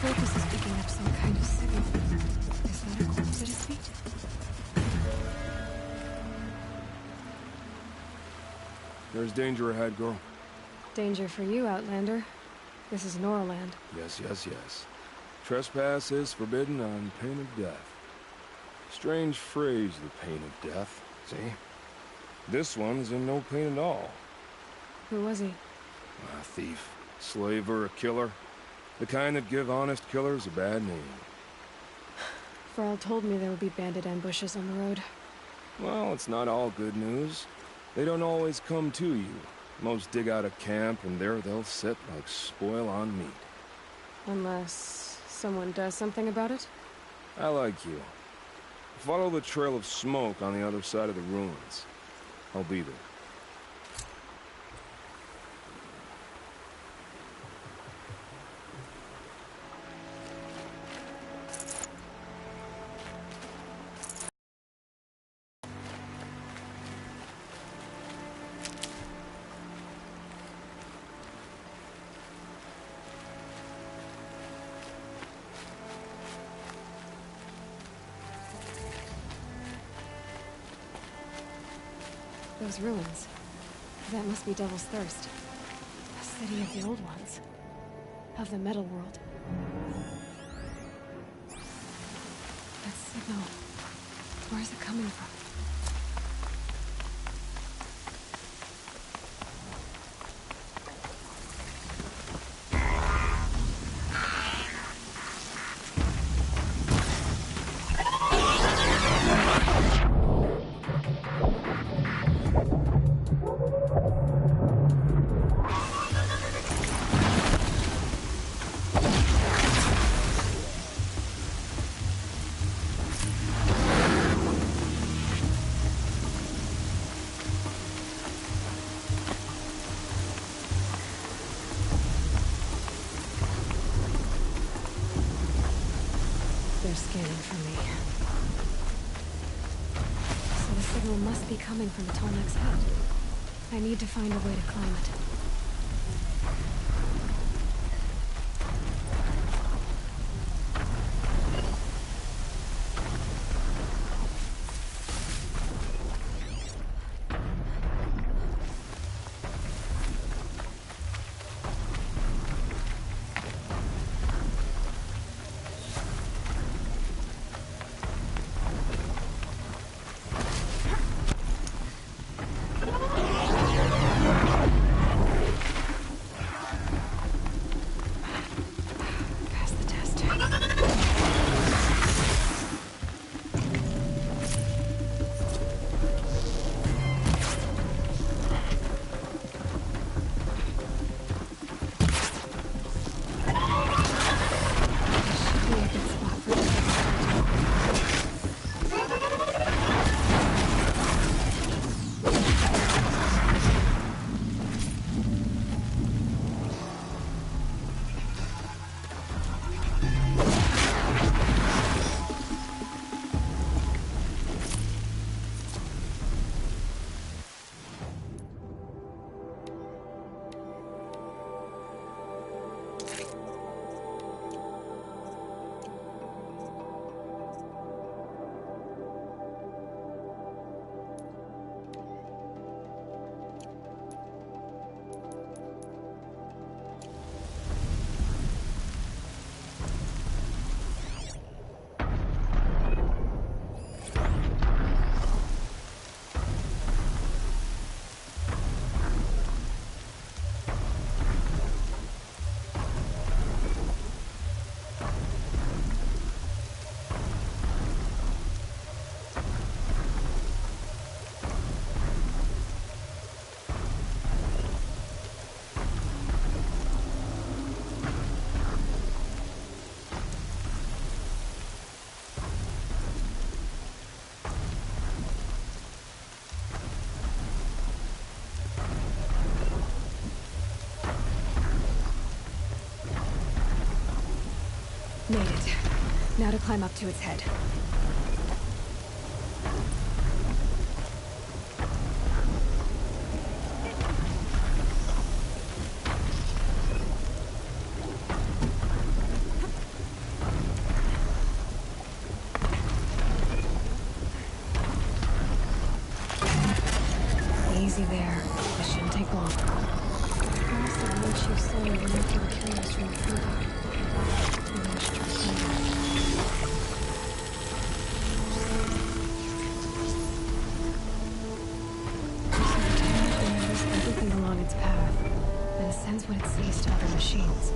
Focus is picking up some kind of signal. Is that a corpse at his feet? There's danger ahead, girl. Danger for you, Outlander. This is Noraland. Yes, yes, yes. Trespass is forbidden on pain of death. Strange phrase, the pain of death. See? This one's in no pain at all. Who was he? A thief, slaver, a killer. The kind that give honest killers a bad name. Thrall told me there would be bandit ambushes on the road. Well, it's not all good news. They don't always come to you. Most dig out a camp, and there they'll sit like spoil on meat. Unless someone does something about it? I like you. Follow the trail of smoke on the other side of the ruins. I'll be there. Those ruins. That must be Devil's Thirst. A city of the old ones. Of the metal world. That signal. Where is it coming from? signal must be coming from the Tolmec's head. I need to find a way to climb it. Made it. Now to climb up to its head. Easy there. This shouldn't take long. Perhaps the one she saw will make him curious from the food. Everything along its path, and sends what it sees to other machines.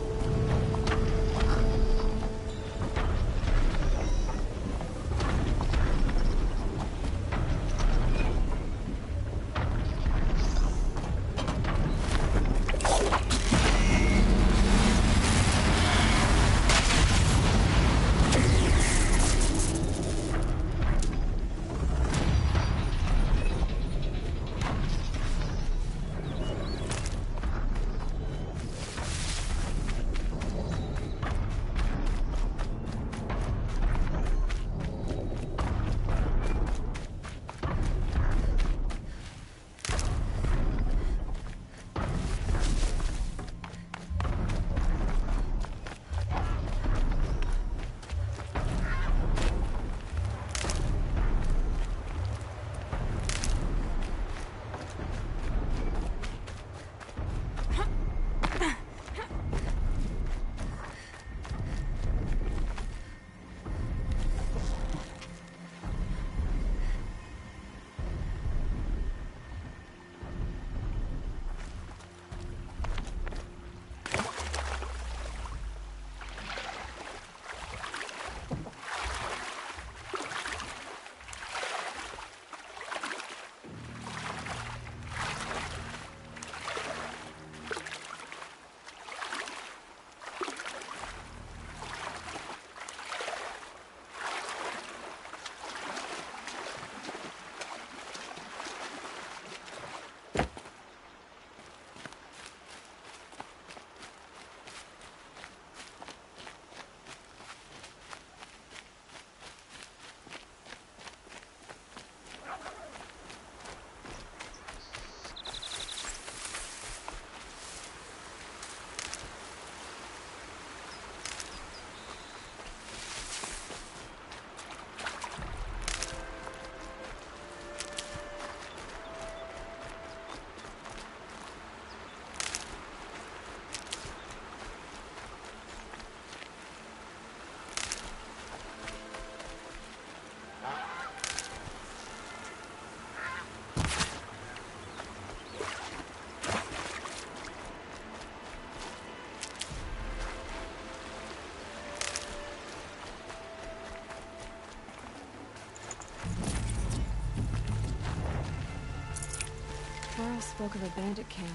spoke of a bandit camp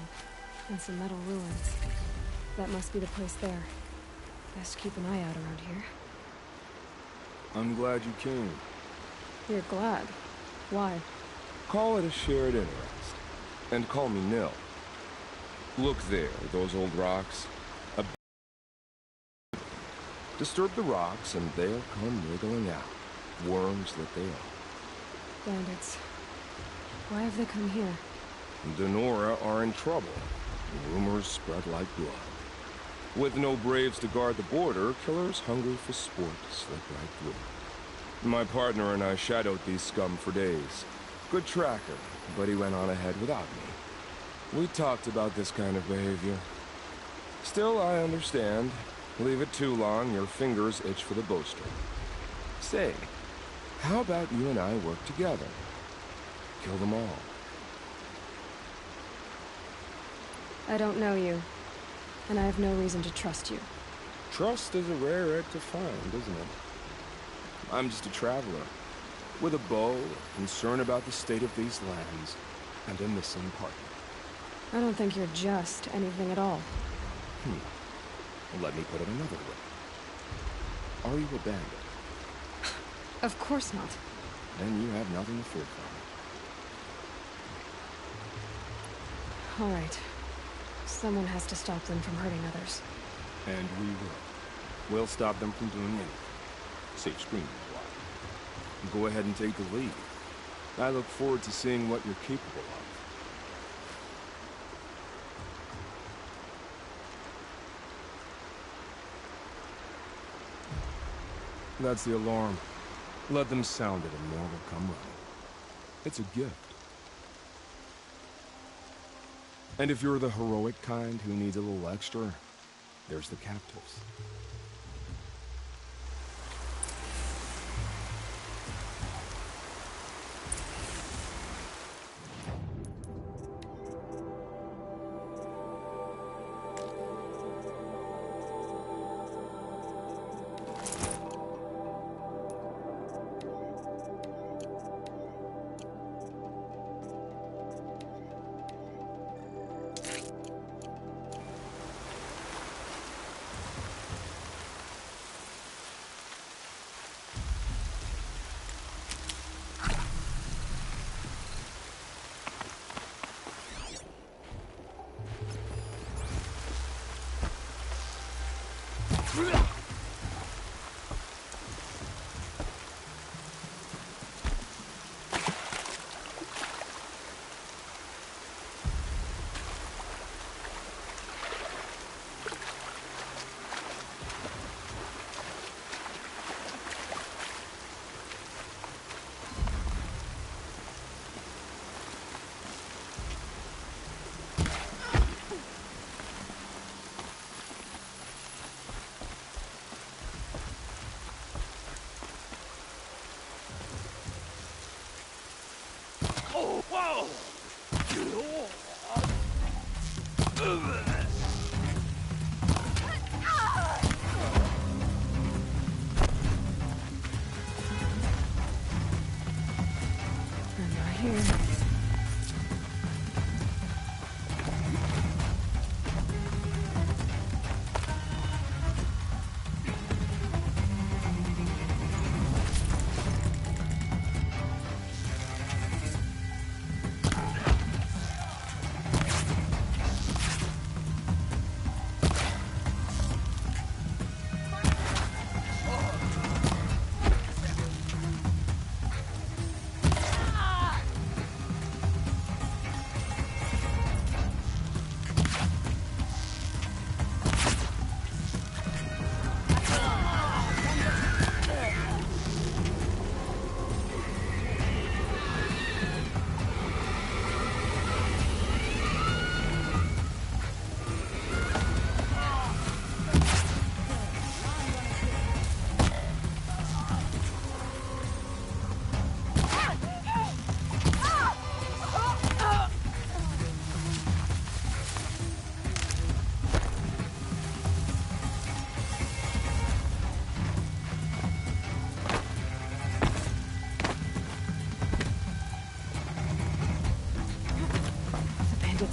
and some metal ruins. That must be the place there. Best keep an eye out around here. I'm glad you came. You're glad? Why? Call it a shared interest. And call me Nil. Look there, those old rocks. Disturb the rocks and they'll come wriggling out. Worms that they are. Bandits. Why have they come here? Denora are in trouble. Rumors spread like blood. With no braves to guard the border, killers hungry for sport slip right through. My partner and I shadowed these scum for days. Good tracker, but he went on ahead without me. We talked about this kind of behavior. Still, I understand. Leave it too long, your fingers itch for the bowstring. Say, how about you and I work together? Kill them all. I don't know you, and I have no reason to trust you. Trust is a rare egg to find, isn't it? I'm just a traveler, with a bow, a concern about the state of these lands, and a missing partner. I don't think you're just anything at all. Well, let me put it another way. Are you a bandit? Of course not. Then you have nothing to fear from. All right. Someone has to stop them from hurting others. And we will. We'll stop them from doing anything. Safe screening wise. Go ahead and take the lead. I look forward to seeing what you're capable of. That's the alarm. Let them sound it and more will come running. It's a gift. And if you're the heroic kind who needs a little extra, there's the captives.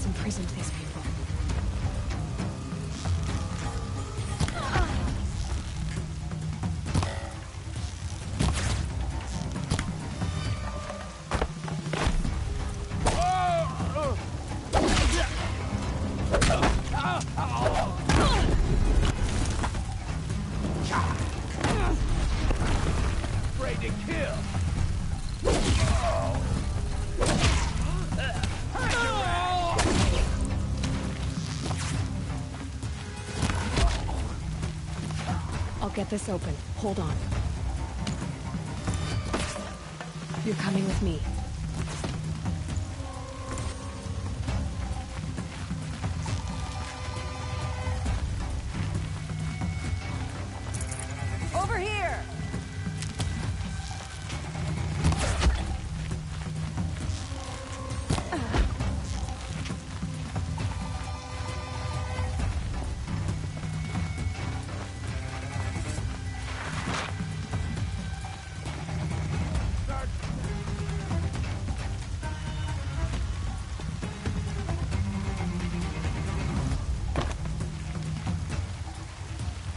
What's imprisoned these people? Get this open. Hold on. You're coming with me. Over here!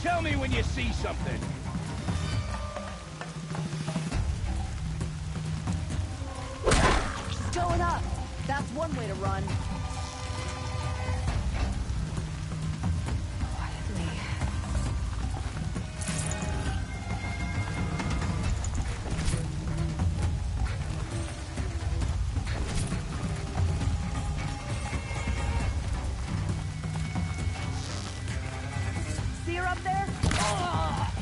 Tell me when you see something. She's going up. That's one way to run. See her up there? Ah!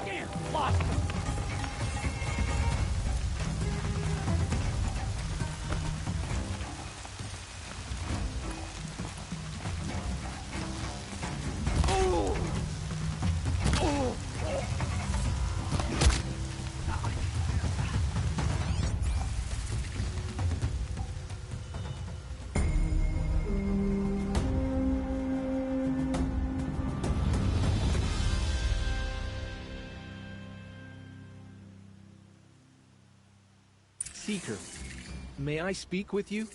Damn, lost him. Seeker, may I speak with you?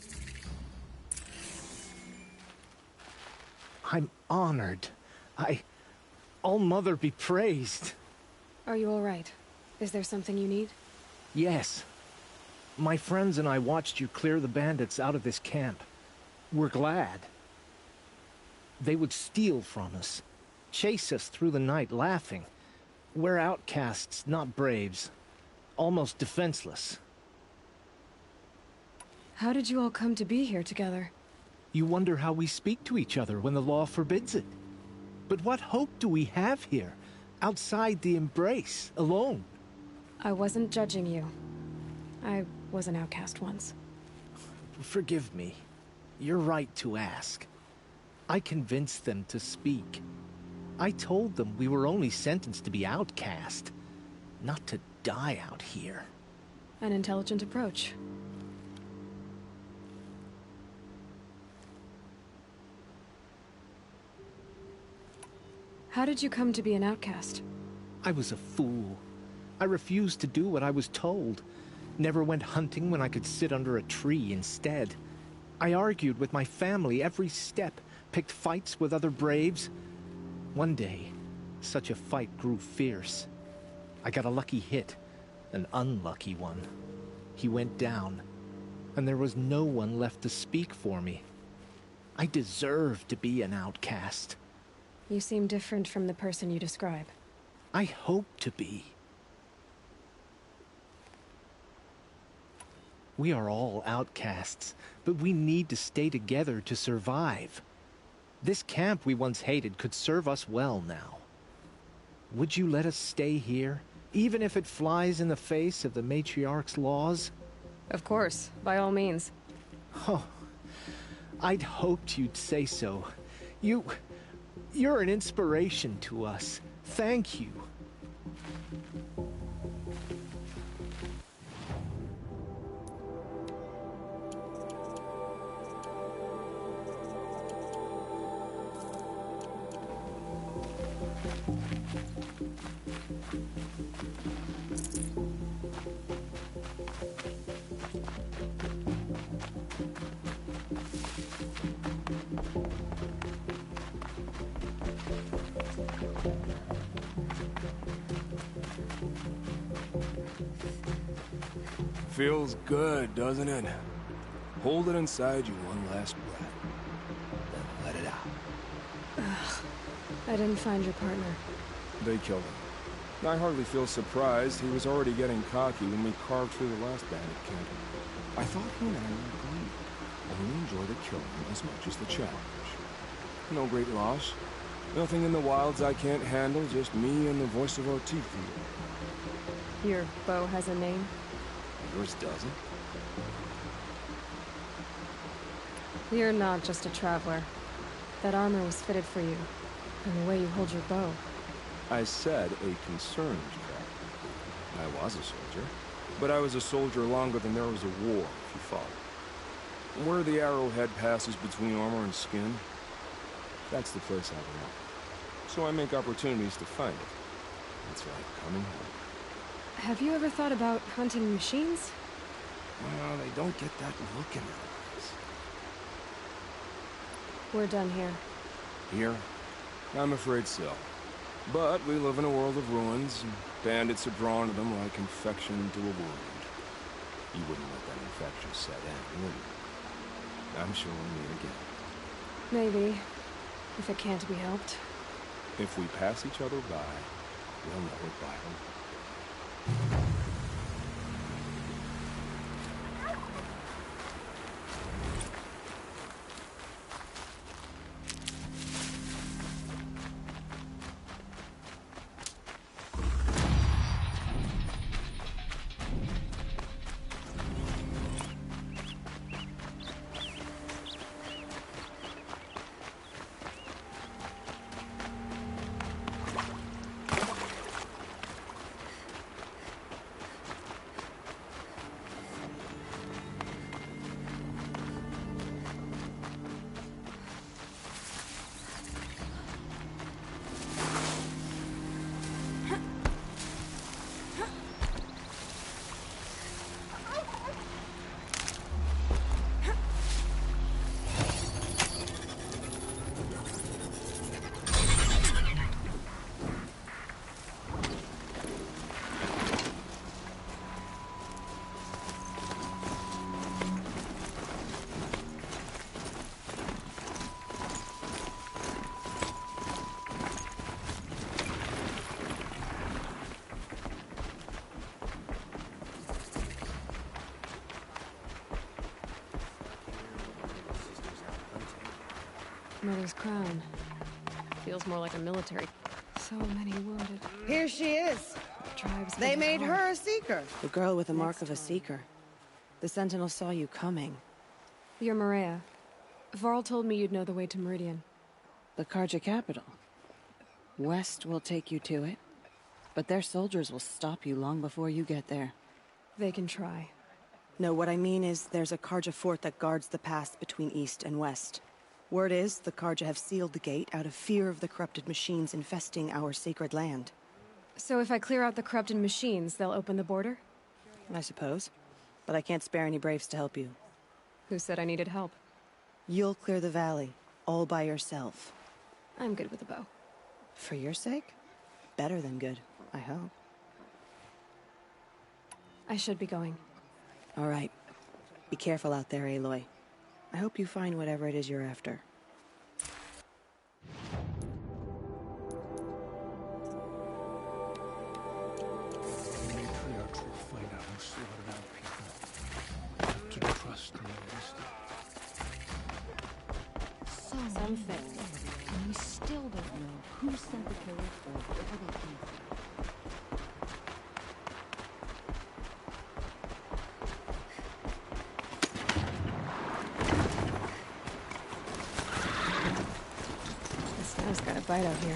I'm honored. All-Mother be praised. Are you all right? Is there something you need? Yes. My friends and I watched you clear the bandits out of this camp. We're glad. They would steal from us, chase us through the night laughing. We're outcasts, not braves. Almost defenseless. How did you all come to be here together? You wonder how we speak to each other when the law forbids it. But what hope do we have here, outside the embrace, alone? I wasn't judging you. I was an outcast once. Forgive me. You're right to ask. I convinced them to speak. I told them we were only sentenced to be outcast, not to die out here. An intelligent approach. How did you come to be an outcast? I was a fool. I refused to do what I was told. Never went hunting when I could sit under a tree instead. I argued with my family every step, picked fights with other braves. One day, such a fight grew fierce. I got a lucky hit, an unlucky one. He went down, and there was no one left to speak for me. I deserved to be an outcast. You seem different from the person you describe. I hope to be. We are all outcasts, but we need to stay together to survive. This camp we once hated could serve us well now. Would you let us stay here, even if it flies in the face of the matriarch's laws? Of course, by all means. Oh, I'd hoped you'd say so. You're an inspiration to us. Thank you. Feels good, doesn't it? Hold it inside you one last breath. Then let it out. Ugh. I didn't find your partner. They killed him. I hardly feel surprised. He was already getting cocky when we carved through the last bandit camp. I thought he and I would agree. Only enjoy the killing as much as the challenge. No great loss. Nothing in the wilds I can't handle, just me and the voice of our teeth. Your bow has a name? Yours doesn't? You're not just a traveler. That armor was fitted for you, and the way you hold your bow. I said a concerned traveler. I was a soldier, but I was a soldier longer than there was a war, if you follow. Where the arrowhead passes between armor and skin, that's the place I belong. So I make opportunities to find it. It's like coming home. Have you ever thought about hunting machines? Well, they don't get that look in their eyes. We're done here. Here? I'm afraid so. But we live in a world of ruins, and bandits are drawn to them like infection to a wound. You wouldn't let that infection set in, would you? I'm sure we'll meet again. Maybe. If it can't be helped. If we pass each other by, we'll know it by them. Mother's crown. Feels more like a military. So many wounded. Here she is. Tribes. They made her a seeker. The girl with the mark of a seeker. The Sentinel saw you coming. You're Maria. Varl told me you'd know the way to Meridian. The Carja capital. West will take you to it, but their soldiers will stop you long before you get there. They can try. No, what I mean is there's a Carja fort that guards the pass between east and west. Word is, the Carja have sealed the gate out of fear of the corrupted machines infesting our sacred land. So if I clear out the corrupted machines, they'll open the border? I suppose. But I can't spare any braves to help you. Who said I needed help? You'll clear the valley, all by yourself. I'm good with a bow. For your sake? Better than good, I hope. I should be going. All right. Be careful out there, Aloy. I hope you find whatever it is you're after. Matriarchs will find out who slaughtered our people. To trust in wisdom. Something. And we still don't know who sent the killers or where they came from. Snow's got a bite out here.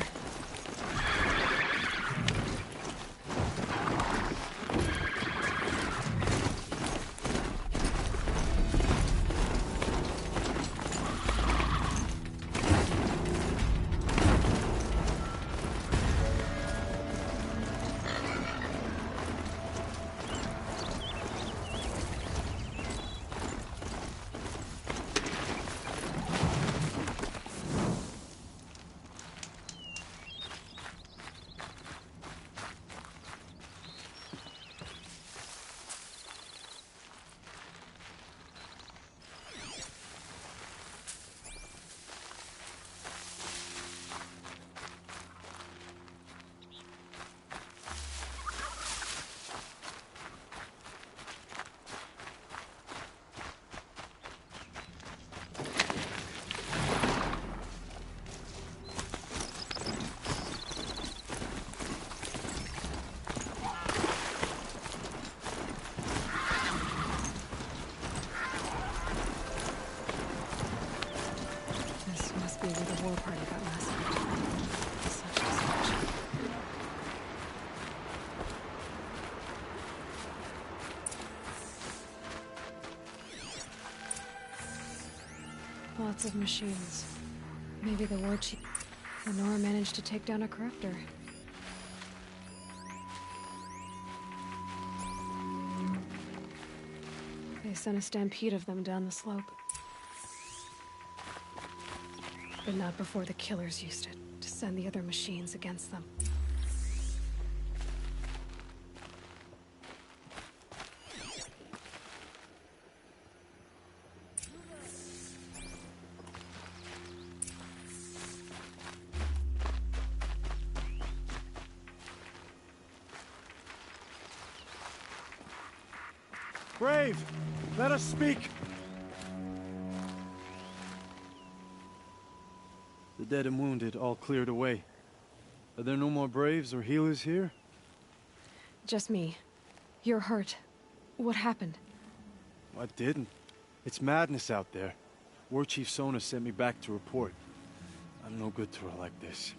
Lots of machines. Maybe the war chief. Lenora managed to take down a corruptor. They sent a stampede of them down the slope. But not before the killers used it to send the other machines against them. Brave! Let us speak! The dead and wounded all cleared away. Are there no more Braves or healers here? Just me. You're hurt. What happened? I didn't. It's madness out there. War Chief Sona sent me back to report. I'm no good to her like this.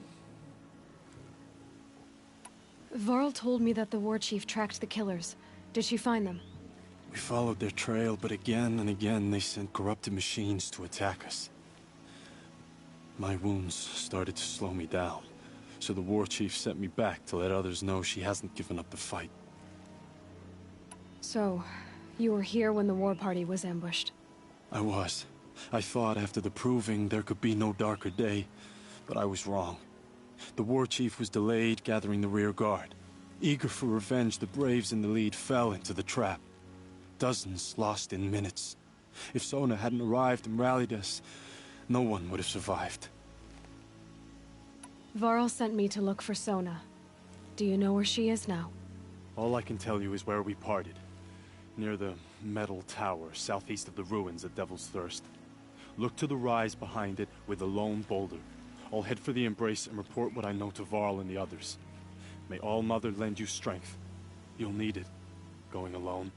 Varl told me that the war chief tracked the killers. Did she find them? We followed their trail, but again and again they sent corrupted machines to attack us. My wounds started to slow me down, so the war chief sent me back to let others know she hasn't given up the fight. So, you were here when the war party was ambushed? I was. I thought after the proving there could be no darker day, but I was wrong. The war chief was delayed gathering the rear guard. Eager for revenge, the Braves in the lead fell into the trap. Dozens lost in minutes. If Sona hadn't arrived and rallied us, no one would have survived. Varl sent me to look for Sona. Do you know where she is now? All I can tell you is where we parted. Near the metal tower, southeast of the ruins at Devil's Thirst. Look to the rise behind it with a lone boulder. I'll head for the embrace and report what I know to Varl and the others. May All Mother lend you strength. You'll need it, going alone.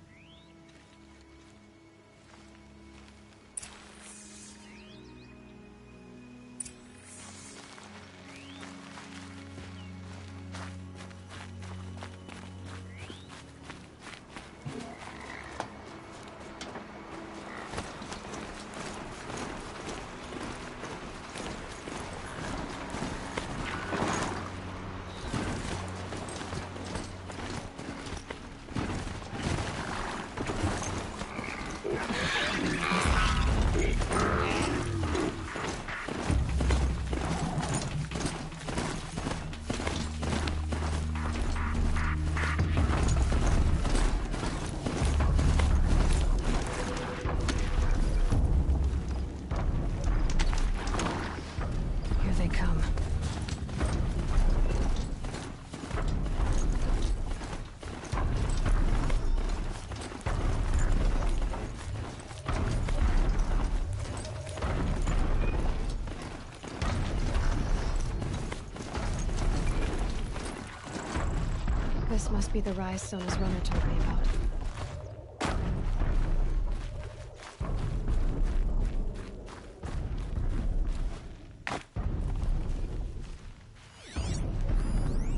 This must be the rise Sona's runner told me about.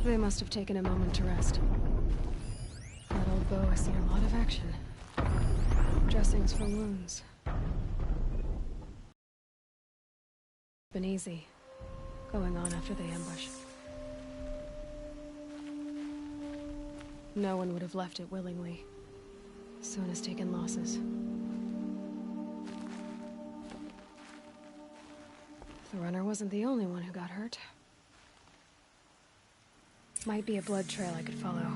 They must have taken a moment to rest. That old bow has seen a lot of action. Dressings for wounds. Been easy, going on after the ambush. No one would have left it willingly. Sona's taken losses. The runner wasn't the only one who got hurt. Might be a blood trail I could follow.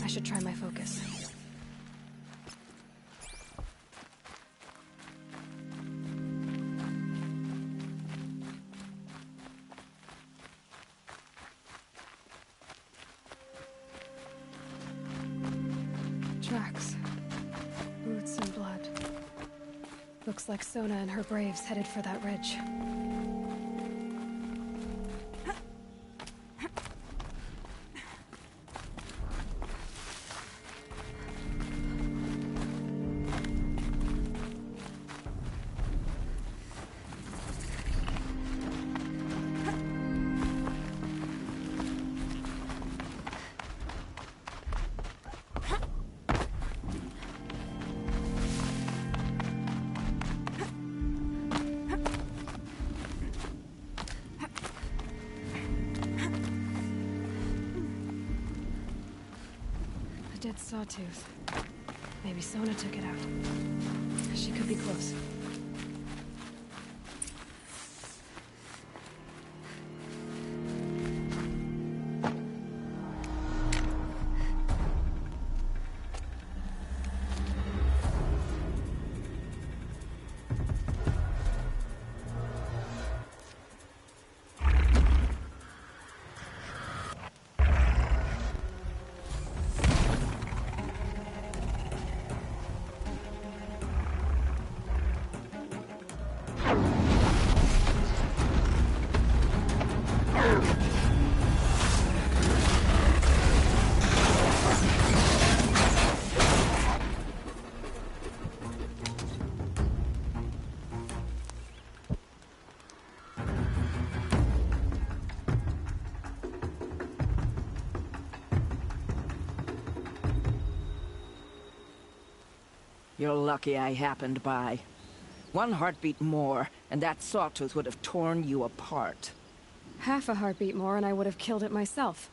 I should try my focus. Tracks. Boots and blood. Looks like Sona and her braves headed for that ridge. dead sawtooth. Maybe Sona took it out. She could be close. You're lucky I happened by. One heartbeat more, and that sawtooth would have torn you apart. Half a heartbeat more and I would have killed it myself.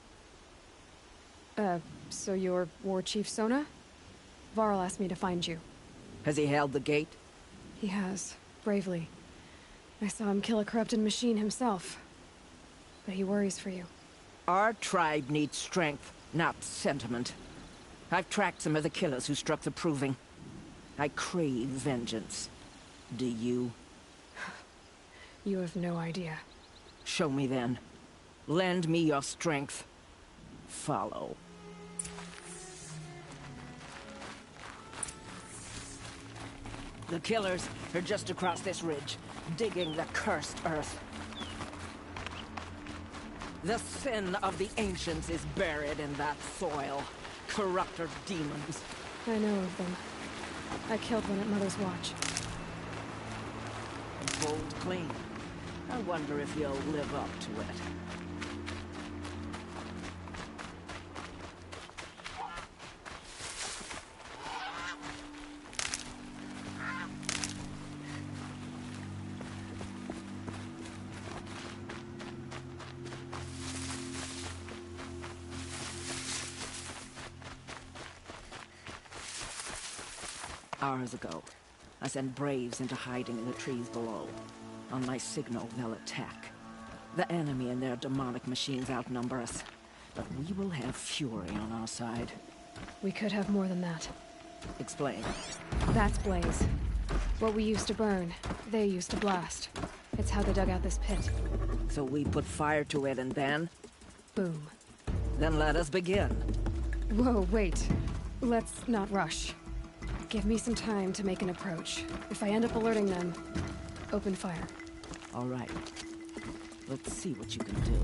So you're War Chief Sona? Varl asked me to find you. Has he held the gate? He has, bravely. I saw him kill a corrupted machine himself. But he worries for you. Our tribe needs strength, not sentiment. I've tracked some of the killers who struck the Proving. I crave vengeance. Do you? You have no idea. Show me then. Lend me your strength. Follow. The killers are just across this ridge, digging the cursed earth. The sin of the ancients is buried in that soil. Corrupter demons. I know of them. I killed one at Mother's Watch. A bold claim. I wonder if you'll live up to it. Hours ago, I sent Braves into hiding in the trees below. On my signal, they'll attack. The enemy and their demonic machines outnumber us, but we will have fury on our side. We could have more than that. Explain. That's Blaze. What we used to burn, they used to blast. It's how they dug out this pit. So we put fire to it and then? Boom. Then let us begin. Whoa, wait. Let's not rush. Give me some time to make an approach. If I end up alerting them, open fire. All right. Let's see what you can do.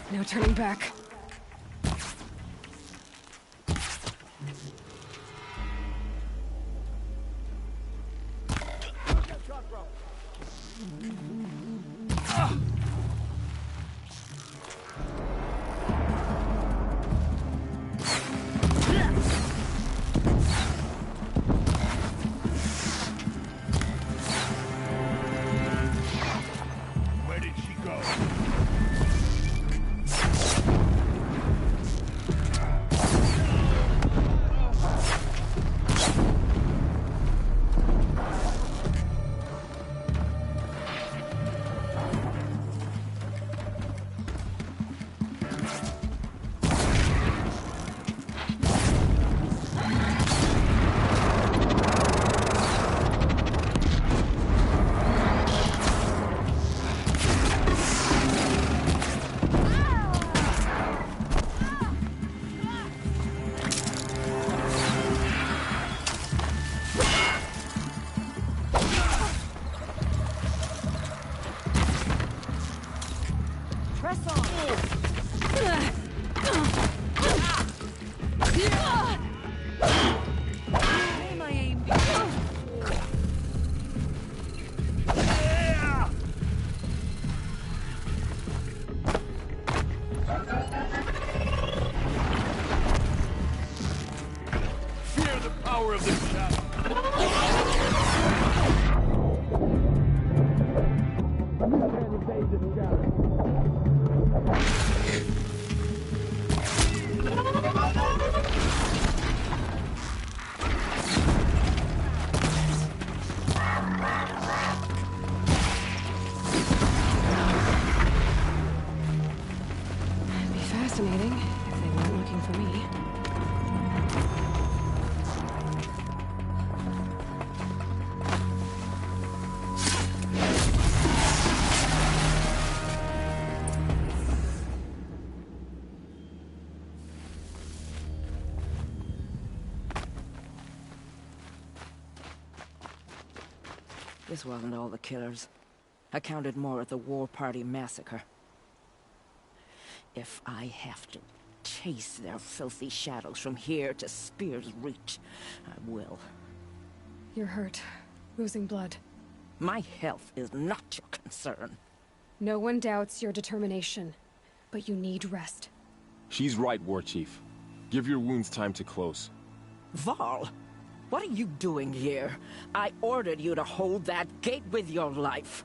No turning back. Where did she go? Press on! May my aim be... Fear the power of the shadow. It'd be fascinating if they weren't looking for me. This wasn't all the killers. I counted more at the War Party massacre. If I have to chase their filthy shadows from here to Spear's Reach, I will. You're hurt. Losing blood. My health is not your concern. No one doubts your determination, but you need rest. She's right, War Chief. Give your wounds time to close. Varl, what are you doing here? I ordered you to hold that gate with your life.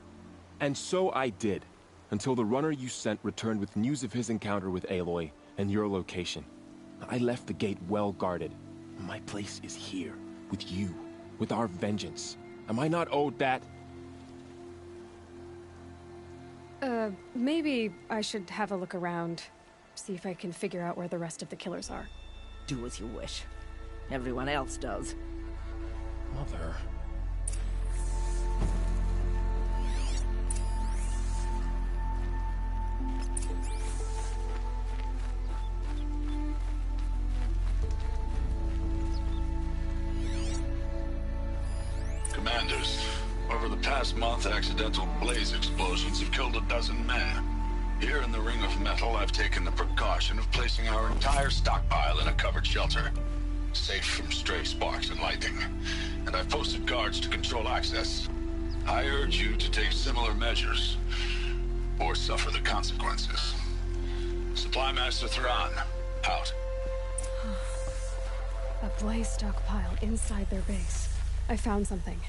And so I did, until the runner you sent returned with news of his encounter with Aloy and your location. I left the gate well guarded. My place is here, with you, with our vengeance. Am I not owed that? Maybe I should have a look around, see if I can figure out where the rest of the killers are. Do as you wish. Everyone else does. Mother... Commanders, over the past month, accidental blaze explosions have killed 12 men. Here in the Ring of Metal, I've taken the precaution of placing our entire stockpile in a covered shelter, safe from stray sparks and lightning. And I've posted guards to control access. I urge you to take similar measures, or suffer the consequences. Supply Master Thrawn, out. A blaze stockpile inside their base. I found something.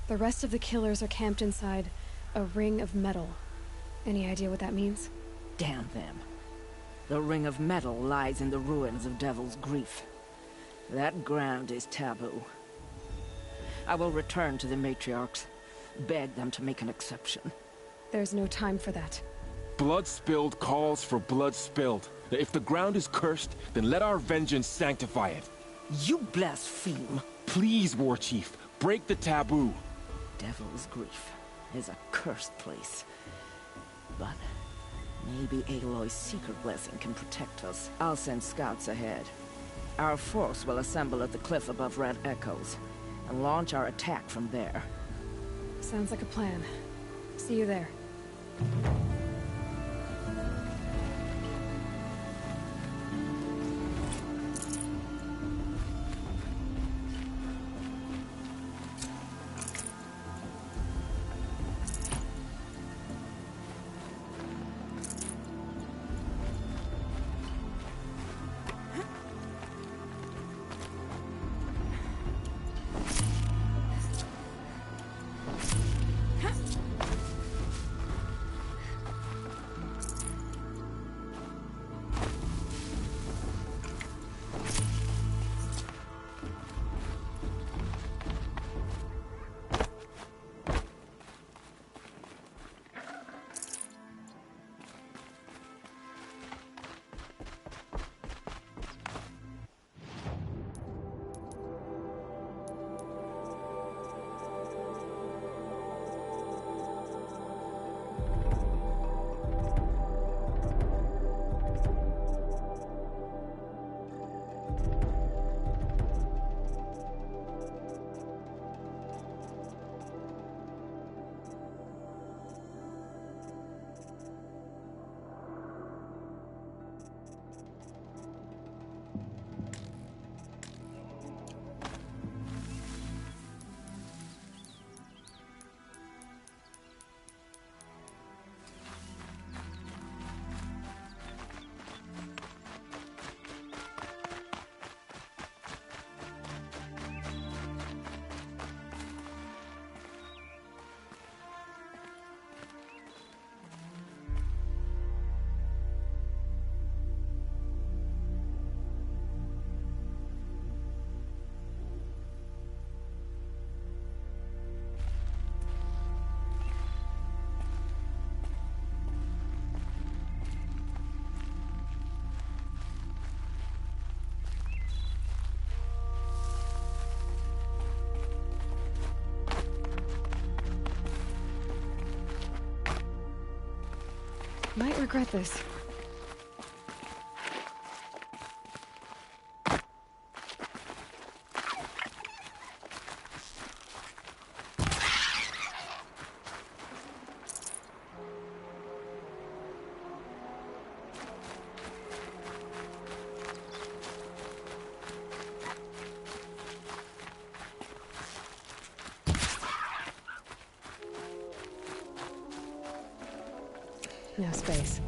The rest of the killers are camped inside a ring of metal. Any idea what that means? Damn them. The Ring of Metal lies in the ruins of Devil's Grief. That ground is taboo. I will return to the matriarchs, beg them to make an exception. There's no time for that. Blood spilled calls for blood spilled. If the ground is cursed, then let our vengeance sanctify it. You blaspheme. Please, War Chief, break the taboo. Devil's Grief is a cursed place. But maybe Aloy's secret blessing can protect us. I'll send scouts ahead. Our force will assemble at the cliff above Red Echoes, and launch our attack from there. Sounds like a plan. See you there. Might regret this. No space.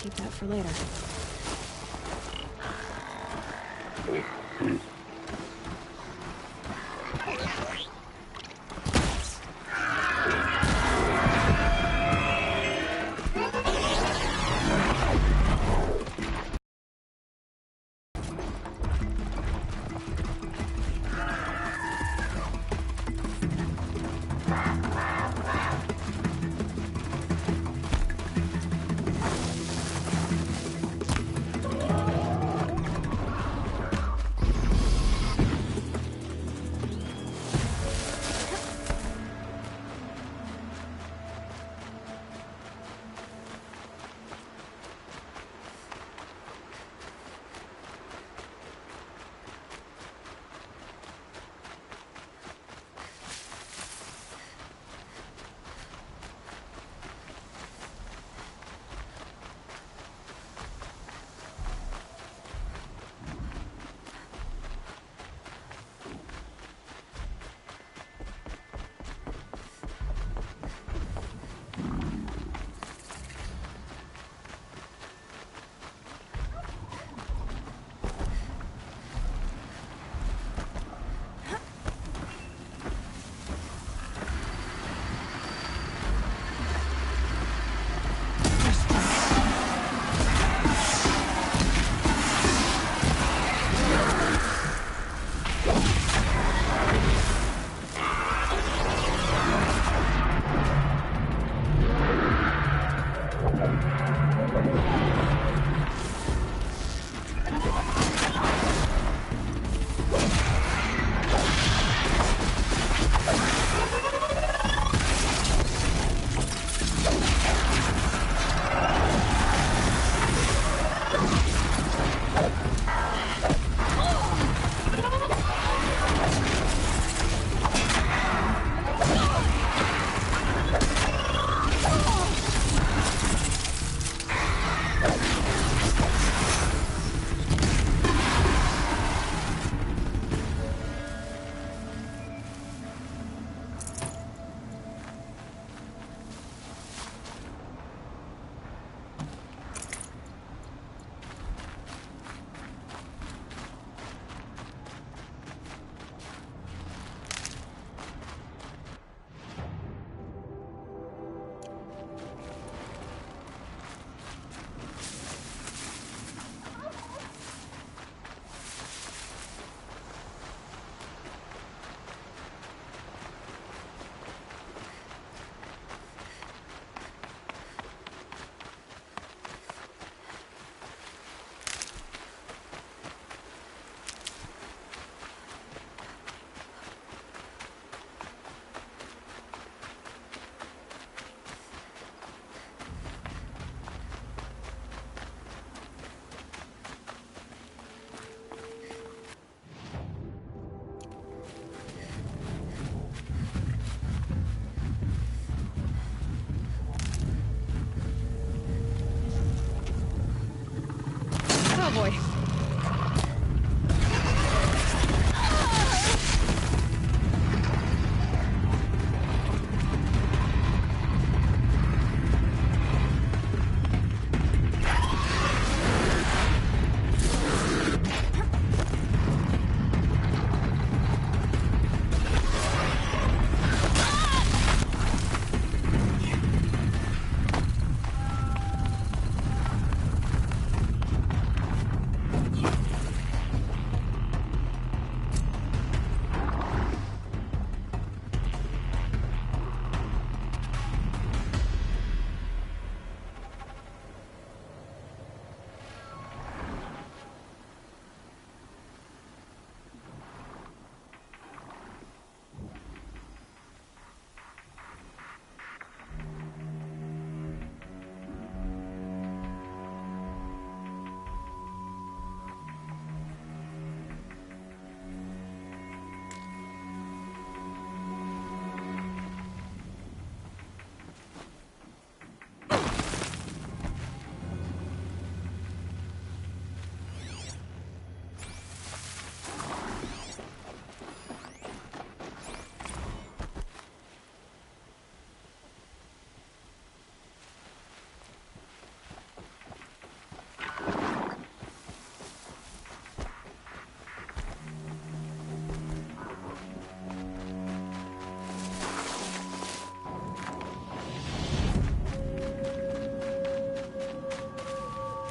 Keep that for later.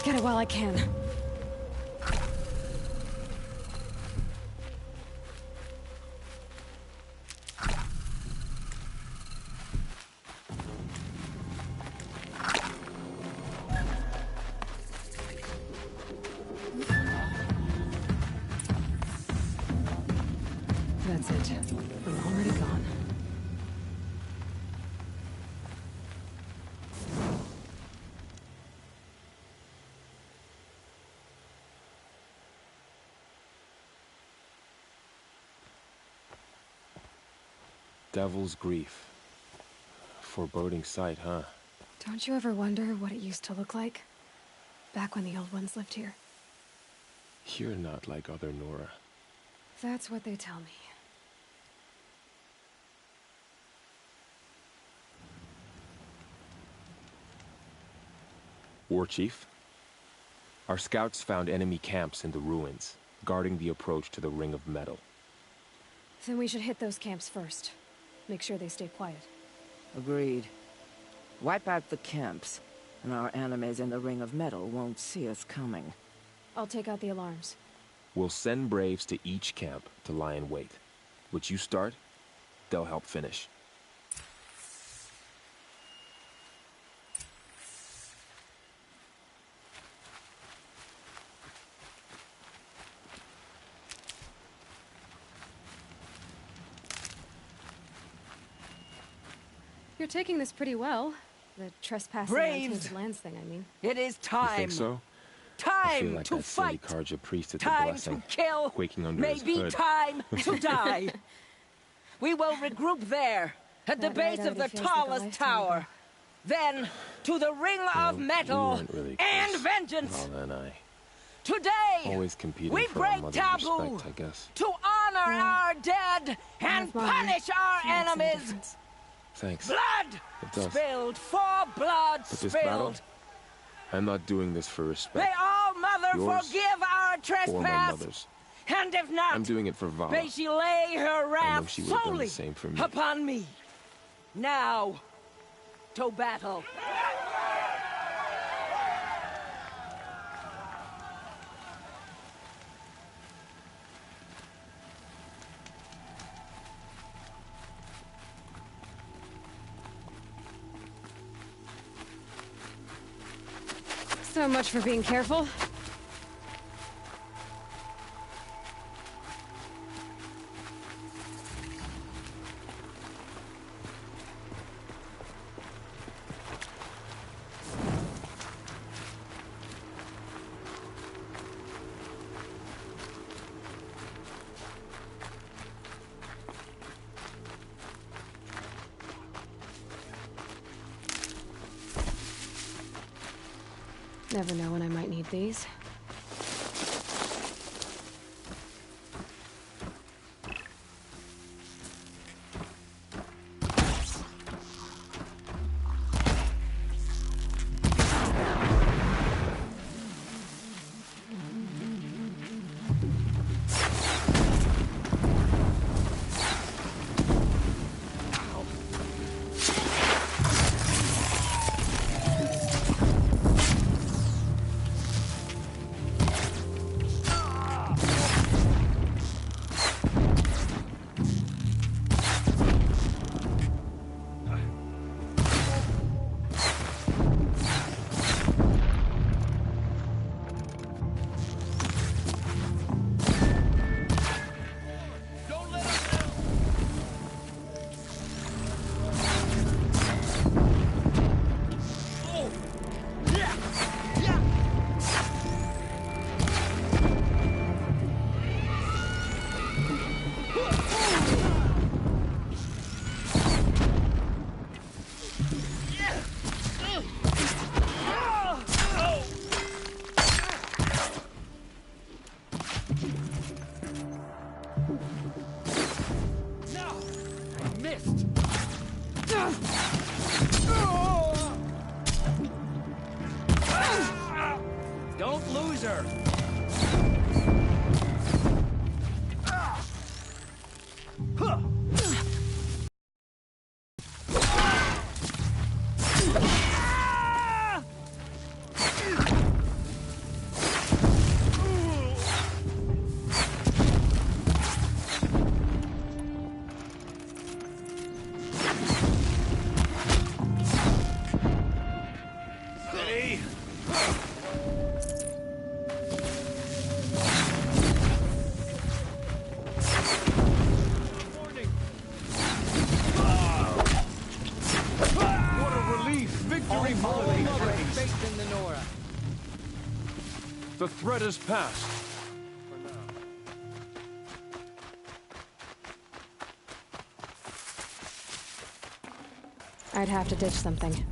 Get it while I can. That's it. I'm already gone. Devil's Grief. Foreboding sight, huh? Don't you ever wonder what it used to look like? Back when the old ones lived here. You're not like other Nora. That's what they tell me. War Chief? Our scouts found enemy camps in the ruins, guarding the approach to the Ring of Metal. Then we should hit those camps first. Make sure they stay quiet. Agreed. Wipe out the camps, and our enemies in the Ring of Metal won't see us coming. I'll take out the alarms. We'll send Braves to each camp to lie in wait. What you start, they'll help finish. You're taking this pretty well. The trespassing on tainted lands thing, I mean. It is time. You think so? Time I feel like to that silly fight. Karja priest at the Time blessing, to kill. quaking under his Maybe hood. time to die. We will regroup there, at the That base night of the already feels like a tallest lifetime tower. ago. Then to the Ring of We Metal weren't really and close. vengeance. Well, then I Today, always competing we for our break mother's taboo respect, I guess. to honor our dead and mine. punish our Makes no enemies. difference. Thanks. Blood It does. spilled, for blood But this battle, spilled. I'm not doing this for respect. May all mother Yours forgive our or my trespass. mother's. And if not, I'm doing it for Vala. may she lay her I know wrath she would have done solely the same for me. upon me. Now, to battle. So much for being careful. Never know when I might need these. Don't lose her. threat has passed. I'd have to ditch something.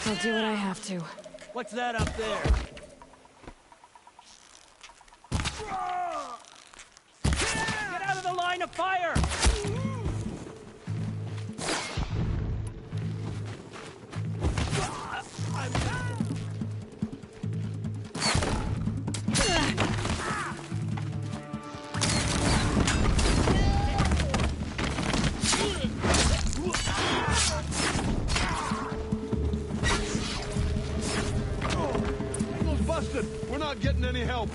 I'll do what I have to. What's that up there? Get out of the line of fire! We're not getting any help.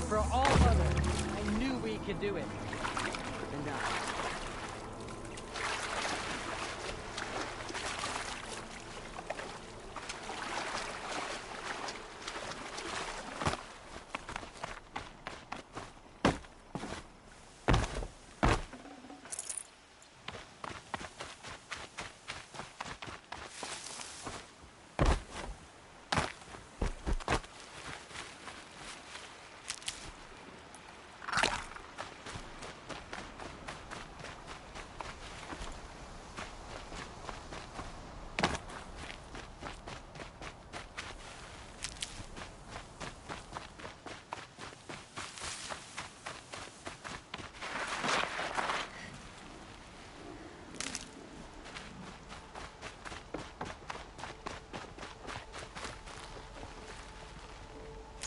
For all others, I knew we could do it. And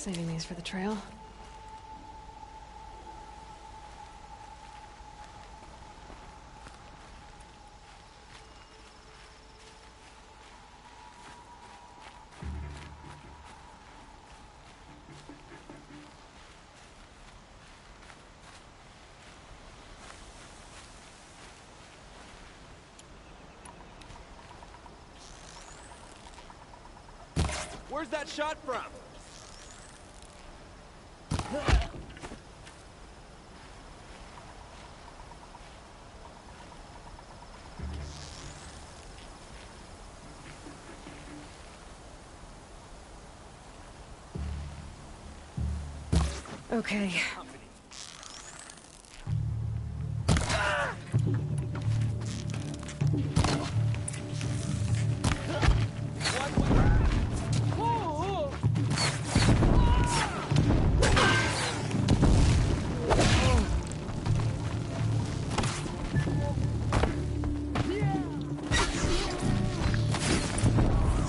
Saving these for the trail. Where's that shot from? Okay.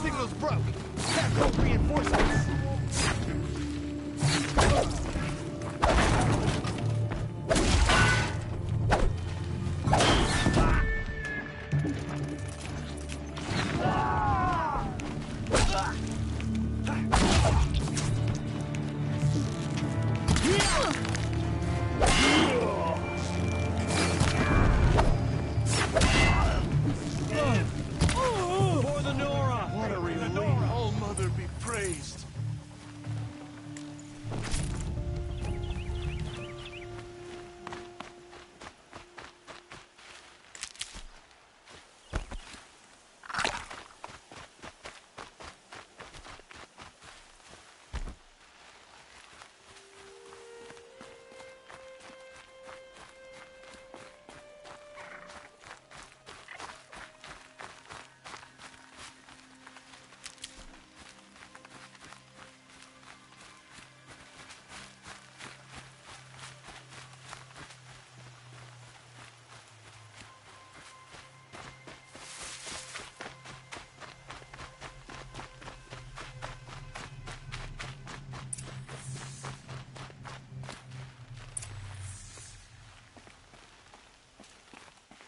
Signal's broke. Can't go reinforcements. For the Nora! What a relief. All Mother be praised.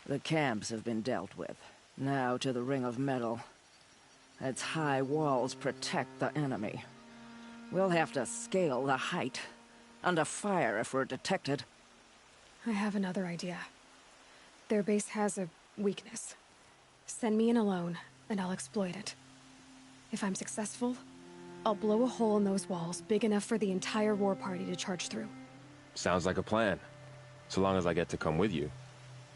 The camps have been dealt with. Now to the Ring of Metal. Its high walls protect the enemy. We'll have to scale the height. Under fire if we're detected. I have another idea. Their base has a weakness. Send me in alone, and I'll exploit it. If I'm successful, I'll blow a hole in those walls big enough for the entire war party to charge through. Sounds like a plan. So long as I get to come with you.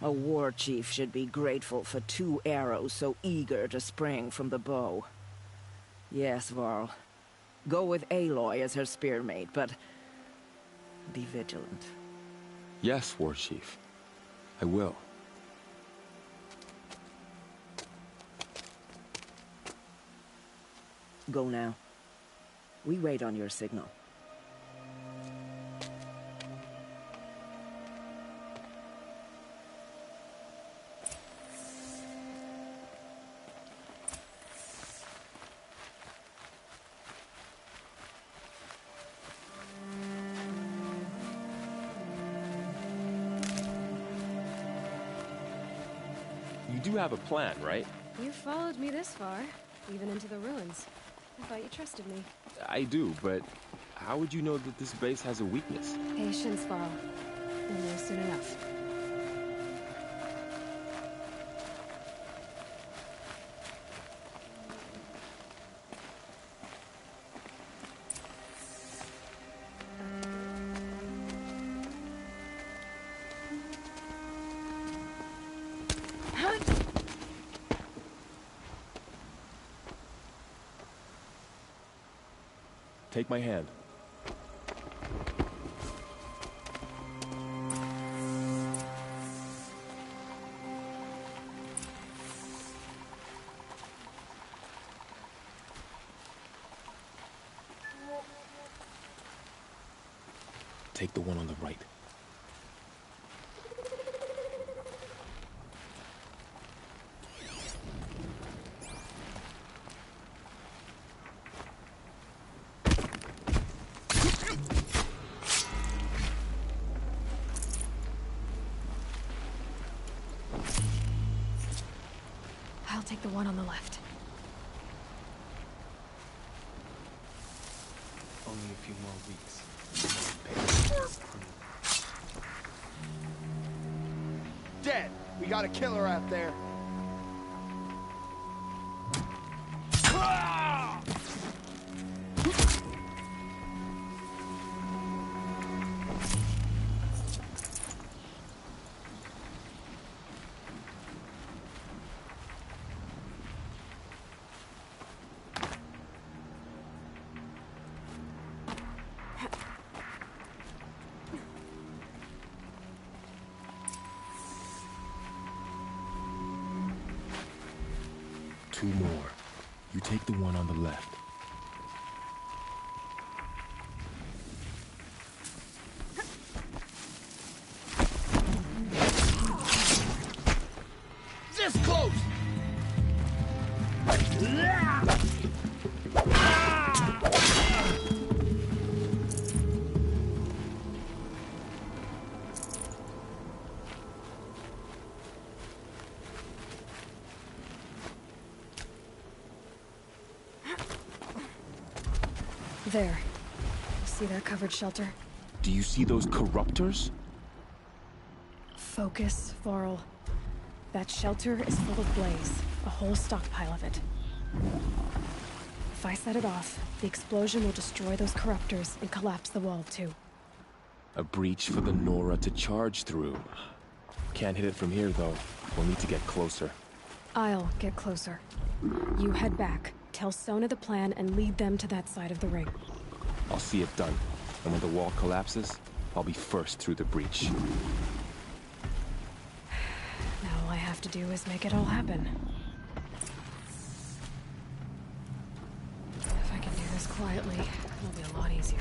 A war chief should be grateful for 2 arrows so eager to spring from the bow. Yes, Varl. Go with Aloy as her spearmate, but be vigilant. Yes, War Chief. I will. Go now. We wait on your signal. You do have a plan, right? You followed me this far, even into the ruins. I thought you trusted me. I do, but how would you know that this base has a weakness? Patience, Varl. You'll know soon enough. Take my hand. Take the one on the right. I'll take the one on the left. Only a few more weeks. Dead. We got a killer out there. 2 more. You take the one on the left. This close! There. See that covered shelter? Do you see those corruptors? Focus, Varl. That shelter is full of blaze. A whole stockpile of it. If I set it off, the explosion will destroy those corruptors and collapse the wall, too. A breach for the Nora to charge through. Can't hit it from here, though. We'll need to get closer. I'll get closer. You head back, tell Sona the plan, and lead them to that side of the ring. I'll see it done. And when the wall collapses, I'll be first through the breach. Now all I have to do is make it all happen. If I can do this quietly, it'll be a lot easier.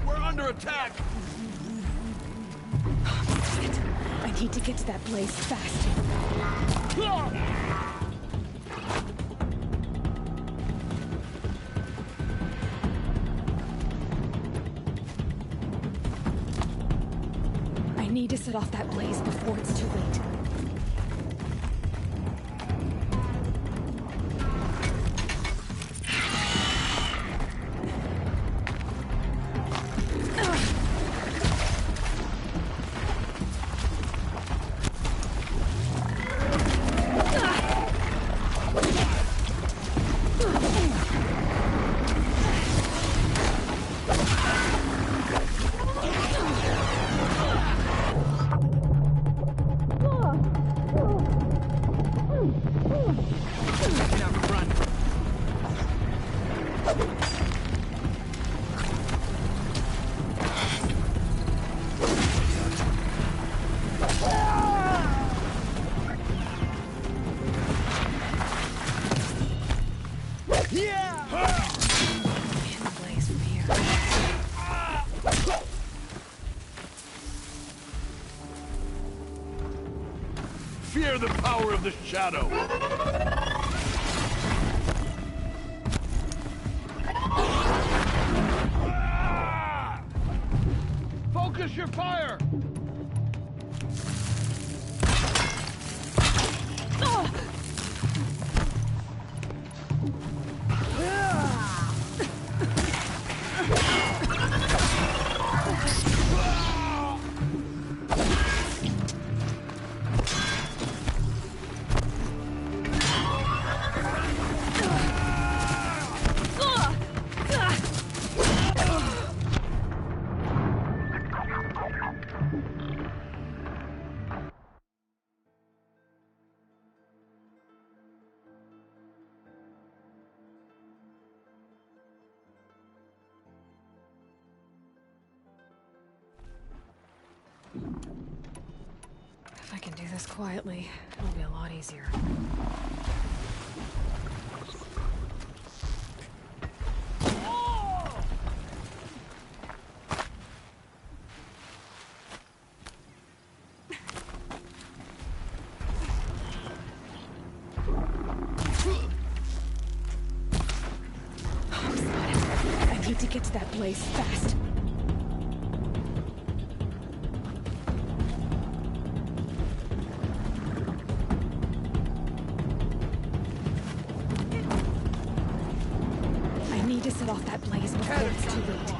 We're under attack! Shit. I need to get to that blaze fast. I need to set off that blaze before it's too late. Fear the power of the shadow! Focus your fire! If I can do this quietly, it'll be a lot easier. I need to get to that blaze fast. I need to set off that blaze before it's too late.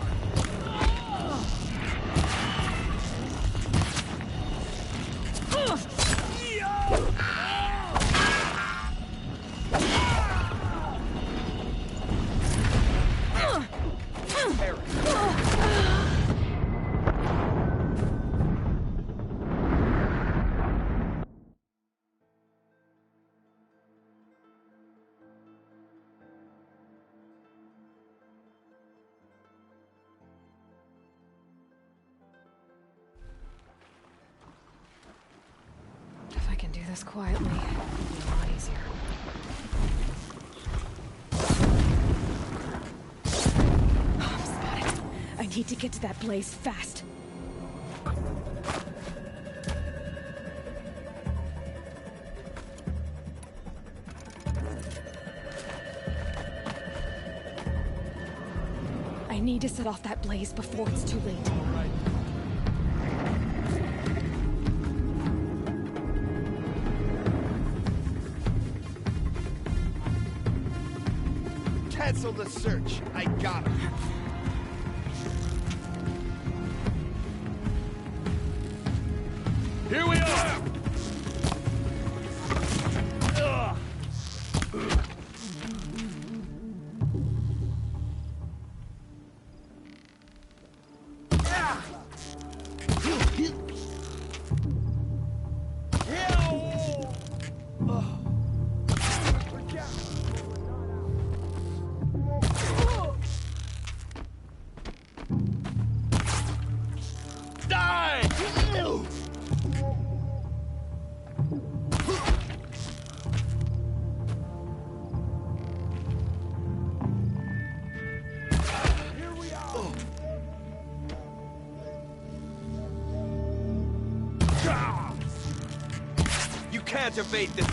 can do this quietly, it'll be a lot easier. Oh, I'm spotted. I need to get to that blaze fast. I need to set off that blaze before it's too late. Cancel the search. I got him. Here we are! Can't evade this.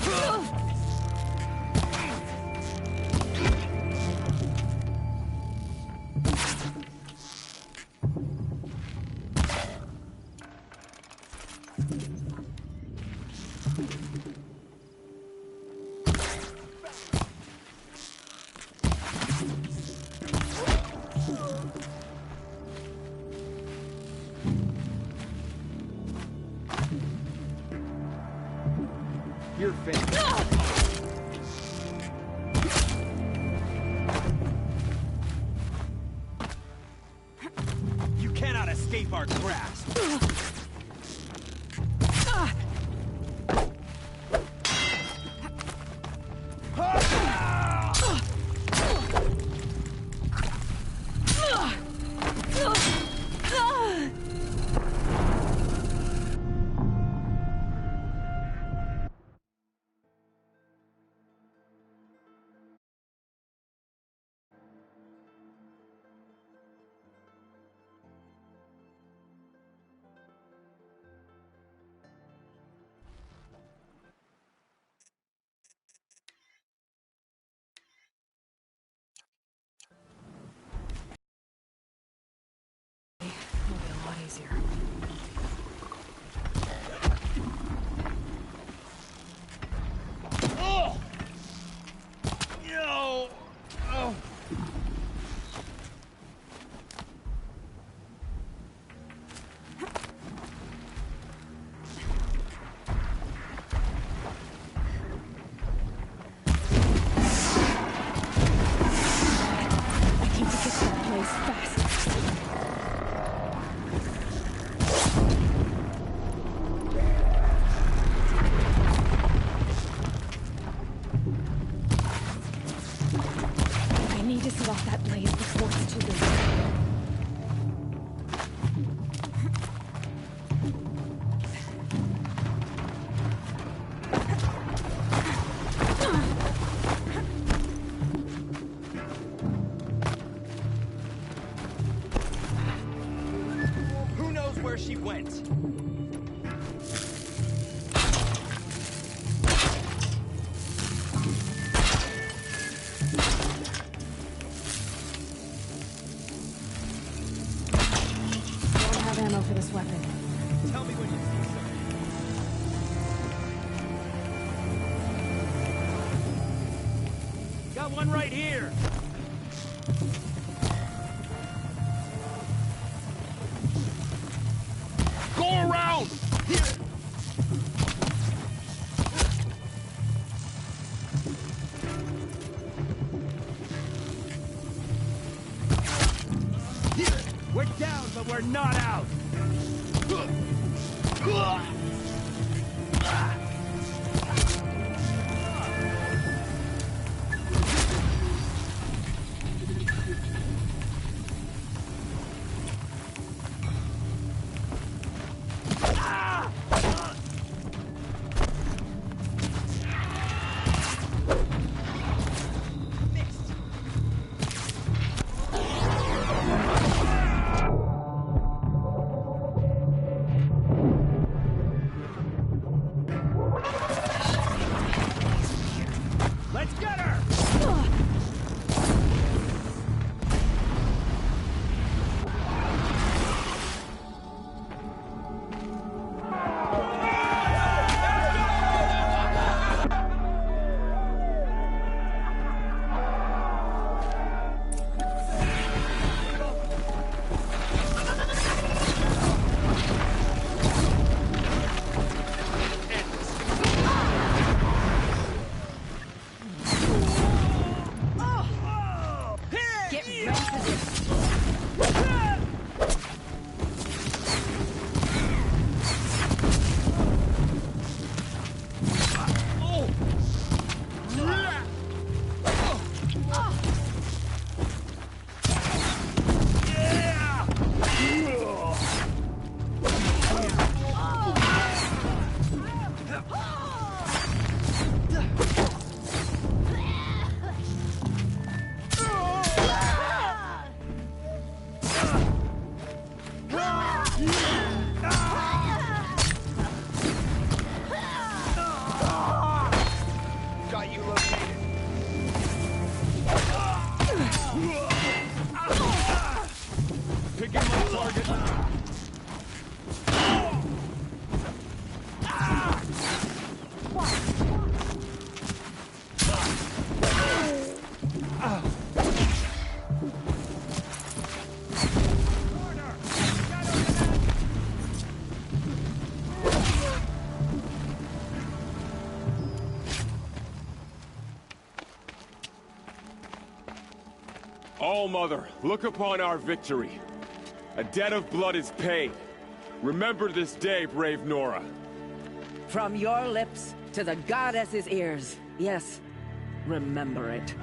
You're finished. You cannot escape our grasp. She went. Don't have ammo for this weapon. Tell me when you see something. Got one right here. Around! Here! We're down, but we're not out! All-Mother, look upon our victory. A debt of blood is paid. Remember this day, brave Nora. From your lips to the goddess's ears. Yes, remember it.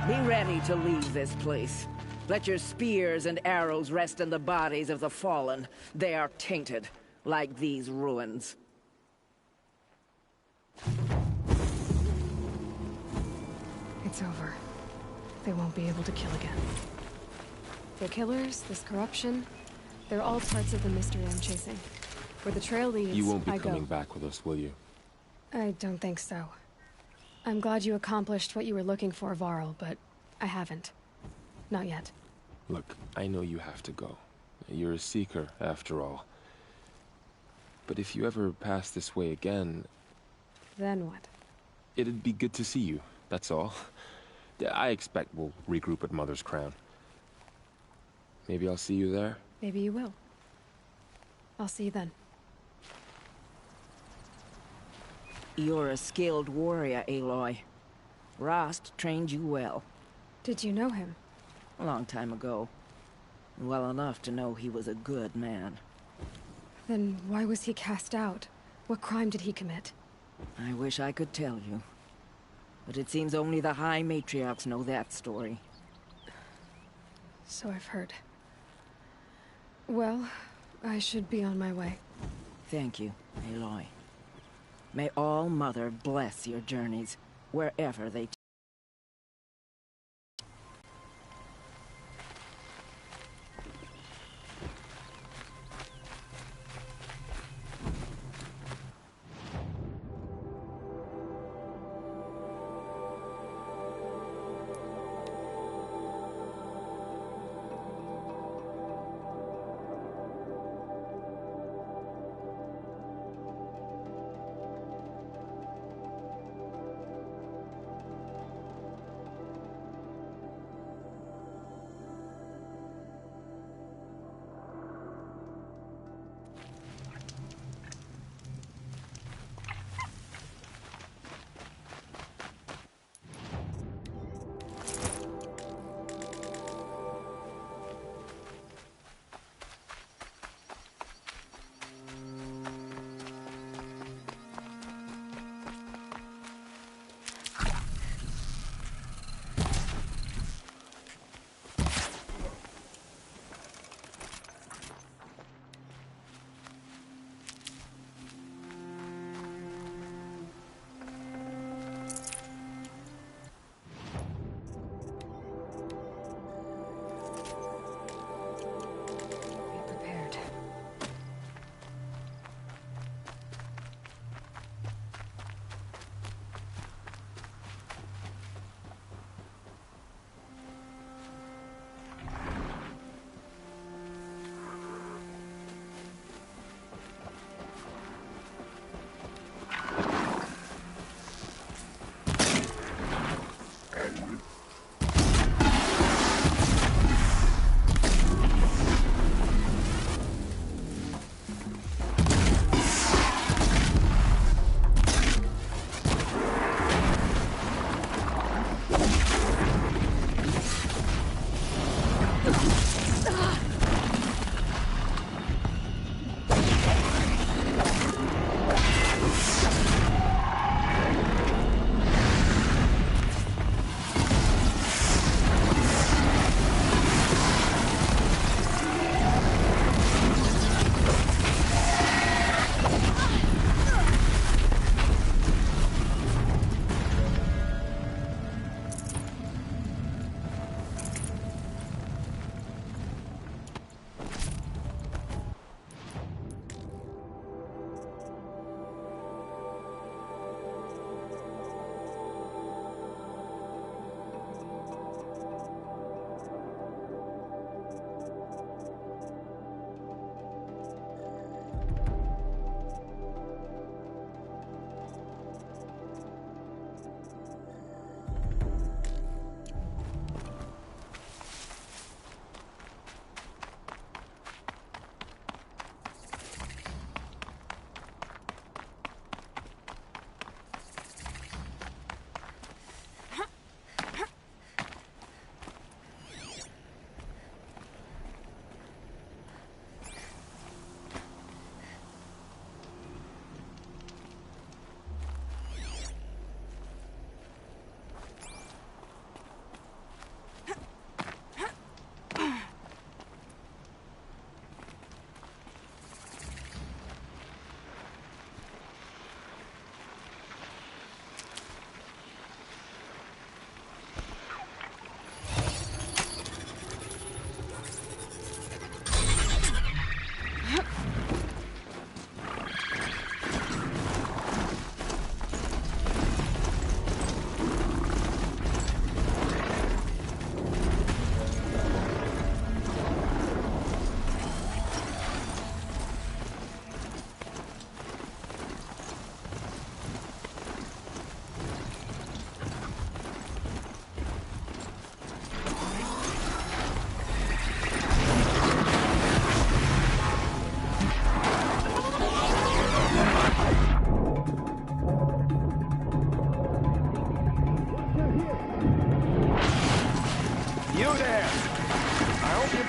Be ready to leave this place. Let your spears and arrows rest in the bodies of the fallen. They are tainted, like these ruins. It's over. They won't be able to kill again. The killers, this corruption, they're all parts of the mystery I'm chasing. Where the trail leads, You won't be I coming go. back with us, will you? I don't think so. I'm glad you accomplished what you were looking for, Varl, but I haven't. Not yet. Look, I know you have to go. You're a seeker, after all. But if you ever pass this way again... Then what? It'd be good to see you, that's all. I expect we'll regroup at Mother's Crown. Maybe I'll see you there? Maybe you will. I'll see you then. You're a skilled warrior, Aloy. Rost trained you well. Did you know him? A long time ago. Well enough to know he was a good man. Then why was he cast out? What crime did he commit? I wish I could tell you. But it seems only the High Matriarchs know that story. So I've heard. Well, I should be on my way. Thank you, Aloy. May All-Mother bless your journeys, wherever they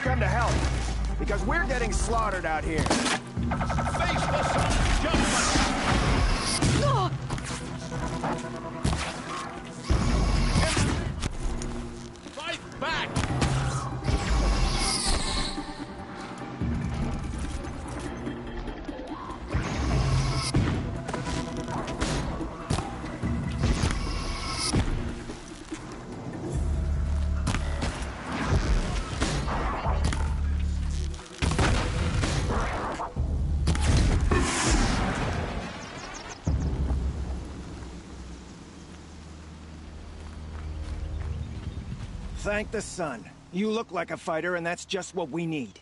come to help. Because we're getting slaughtered out here. Face the sun's judgment! No! Fight back! Thank the sun. You look like a fighter, and that's just what we need.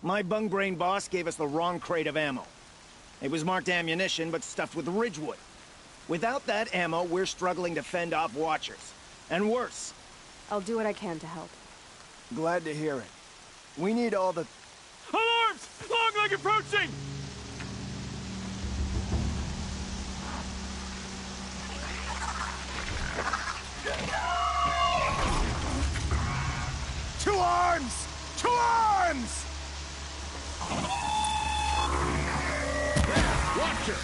My bung-brain boss gave us the wrong crate of ammo. It was marked ammunition, but stuffed with Ridgewood. Without that ammo, we're struggling to fend off Watchers. And worse. I'll do what I can to help. Glad to hear it. We need all the... Alarms! Long leg approaching! Two arms! Two arms! Watcher!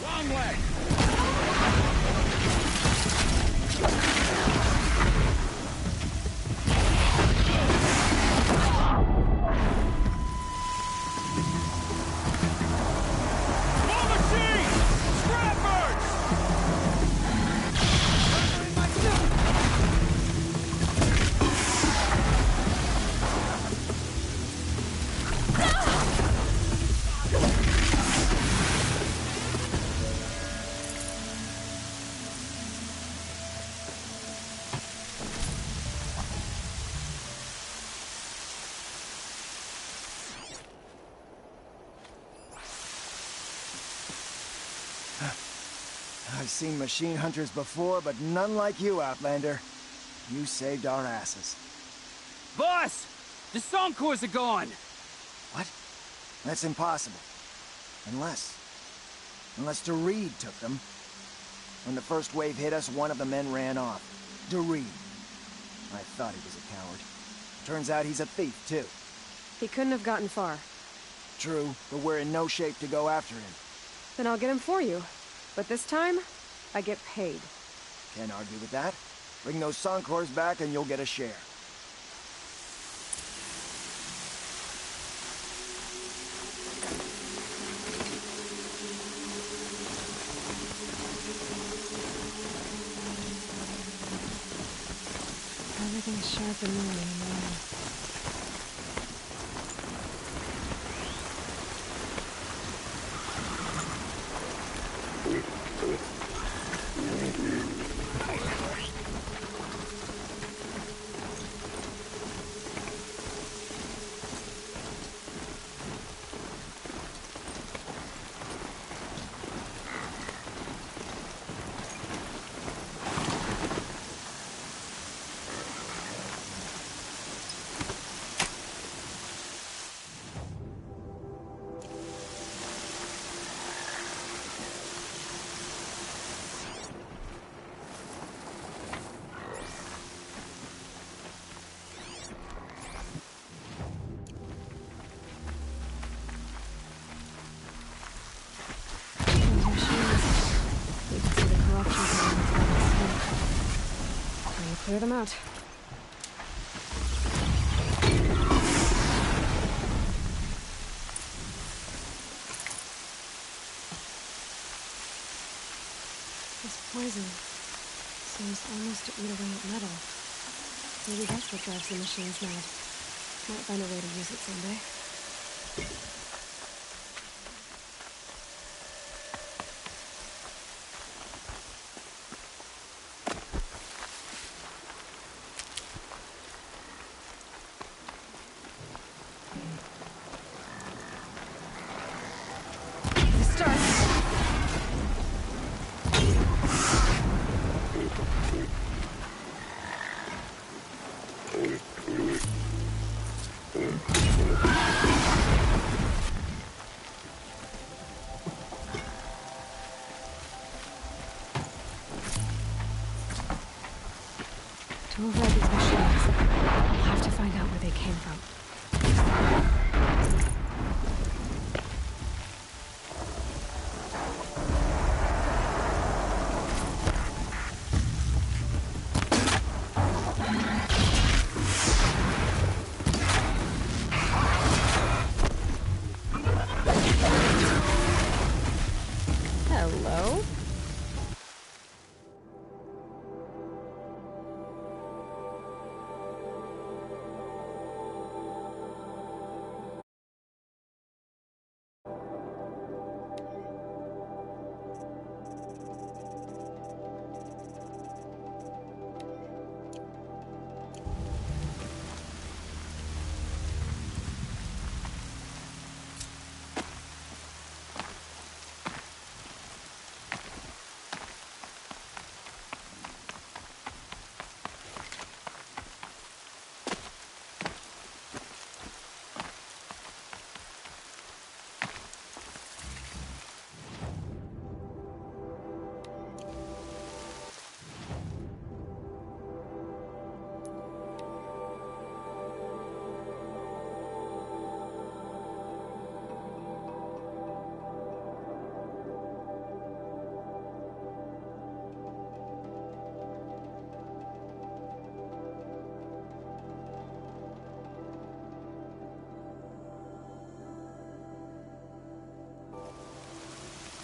Long leg! War machine! Scrappers! I've seen machine hunters before, but none like you, Outlander. You saved our asses. Boss! The Soncors are gone! What? That's impossible. Unless DeReed took them. When the first wave hit us, one of the men ran off. DeReed. I thought he was a coward. Turns out he's a thief, too. He couldn't have gotten far. True, but we're in no shape to go after him. Then I'll get him for you. But this time, I get paid. Can't argue with that. Bring those Soncors back and you'll get a share. Everything's sharp and moving now. Clear them out. This poison seems almost to eat away at metal. Maybe that's what drives the machines mad. Might find a way to use it someday. To avoid these machines, we'll have to find out where they came from. Hello?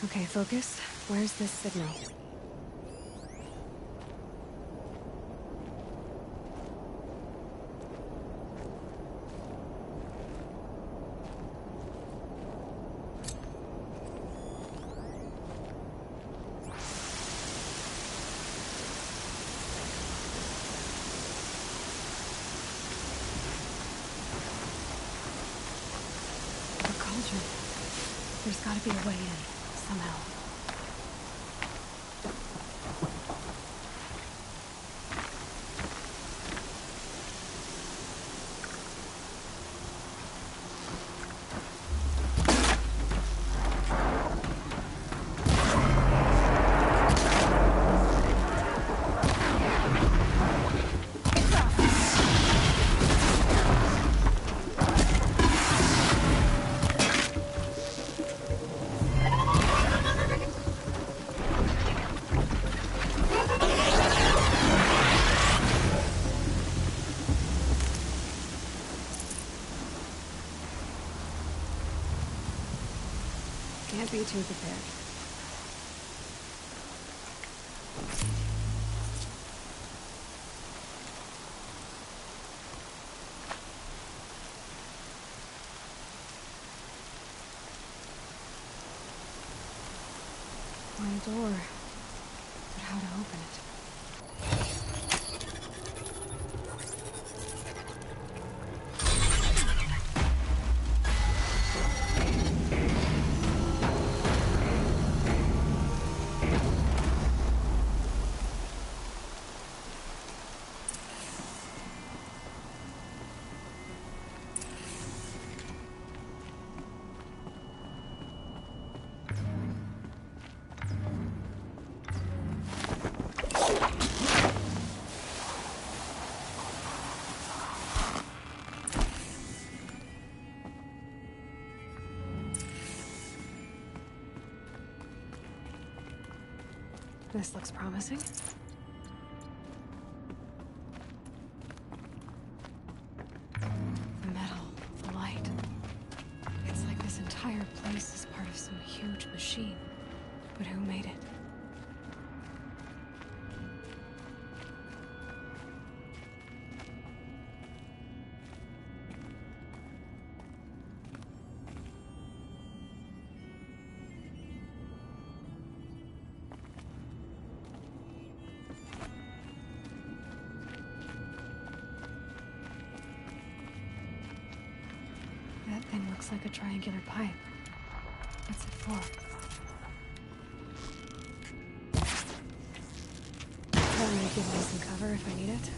Okay, focus. Where's this signal? The cauldron. There's gotta be a way in, somehow. Can't be too prepared. My door. But how to open it? This looks promising. The metal, the light. It's like this entire place is part of some huge machine. But who made it? That thing looks like a triangular pipe. What's it for? That might give me some cover if I need it.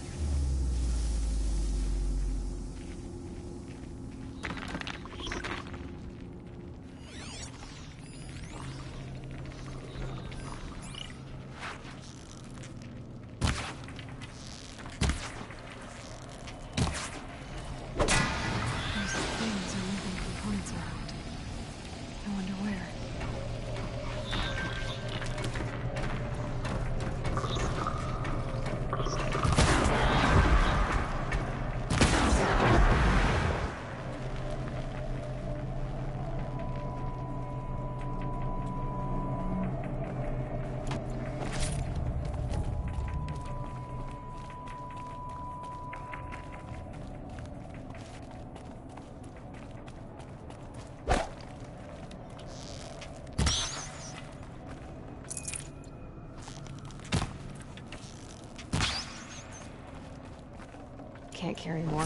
can't carry more.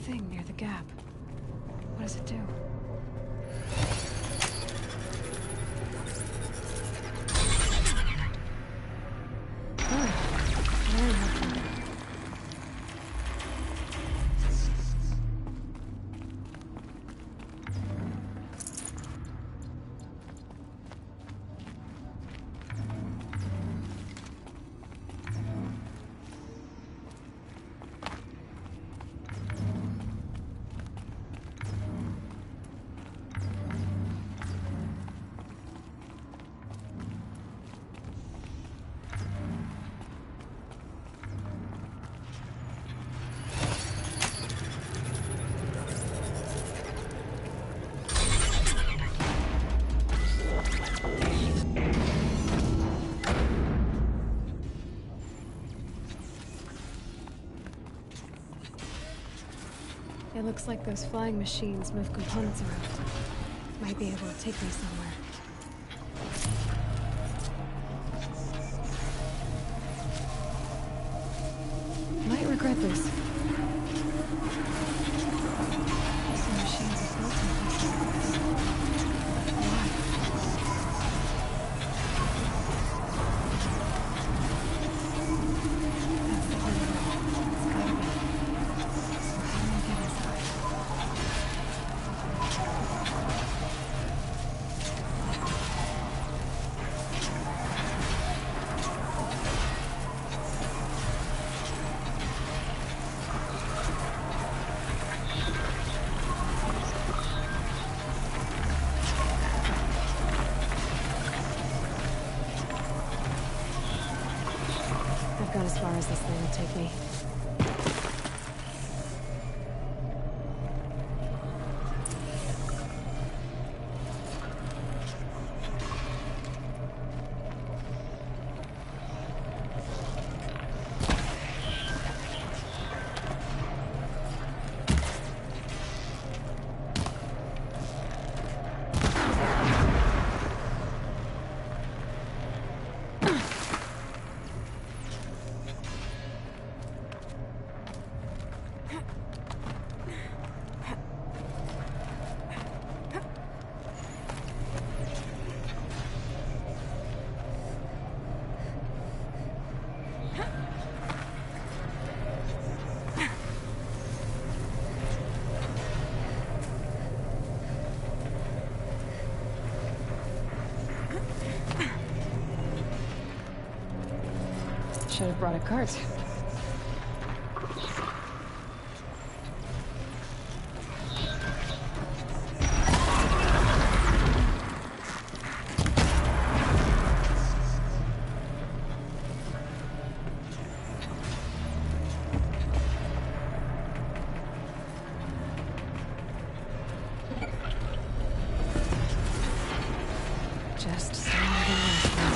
Thing near the gap. What does it do? Very helpful. It looks like those flying machines move components around. Might be able to take me somewhere. Might regret this. Some machines are built in places like this. Why? That's the heart of it all. It's gotta be. So how do I get inside? I've got as far as this thing will take me. Should have brought a cart. Just standing in.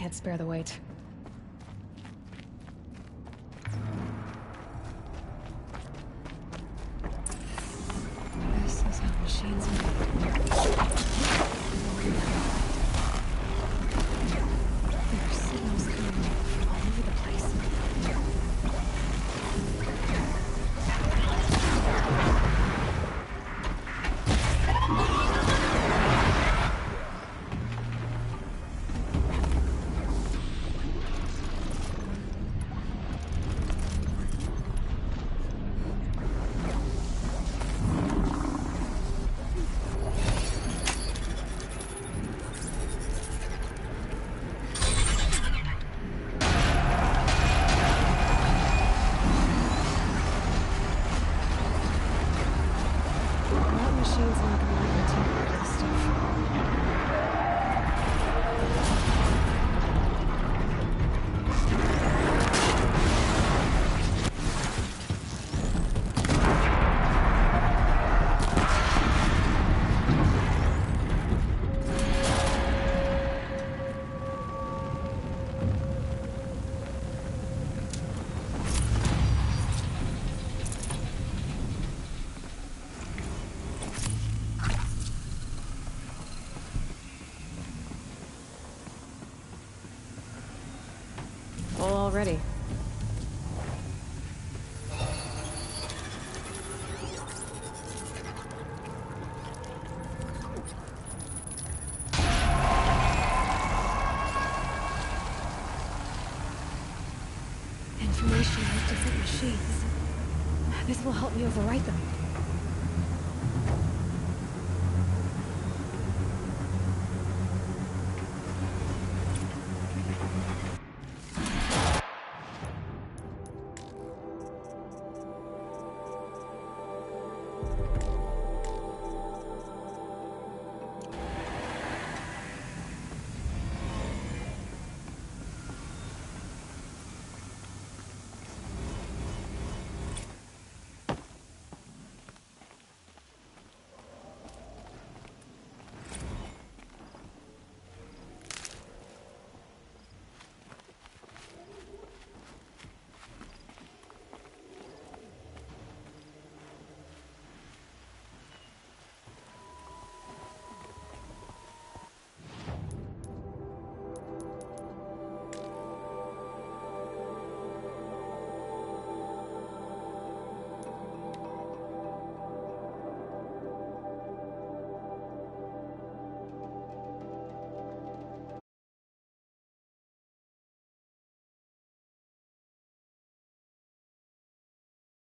can't spare the weight. This is how machines are made. There are signals coming from all over the place. Already. Information with different machines. This will help me overwrite them.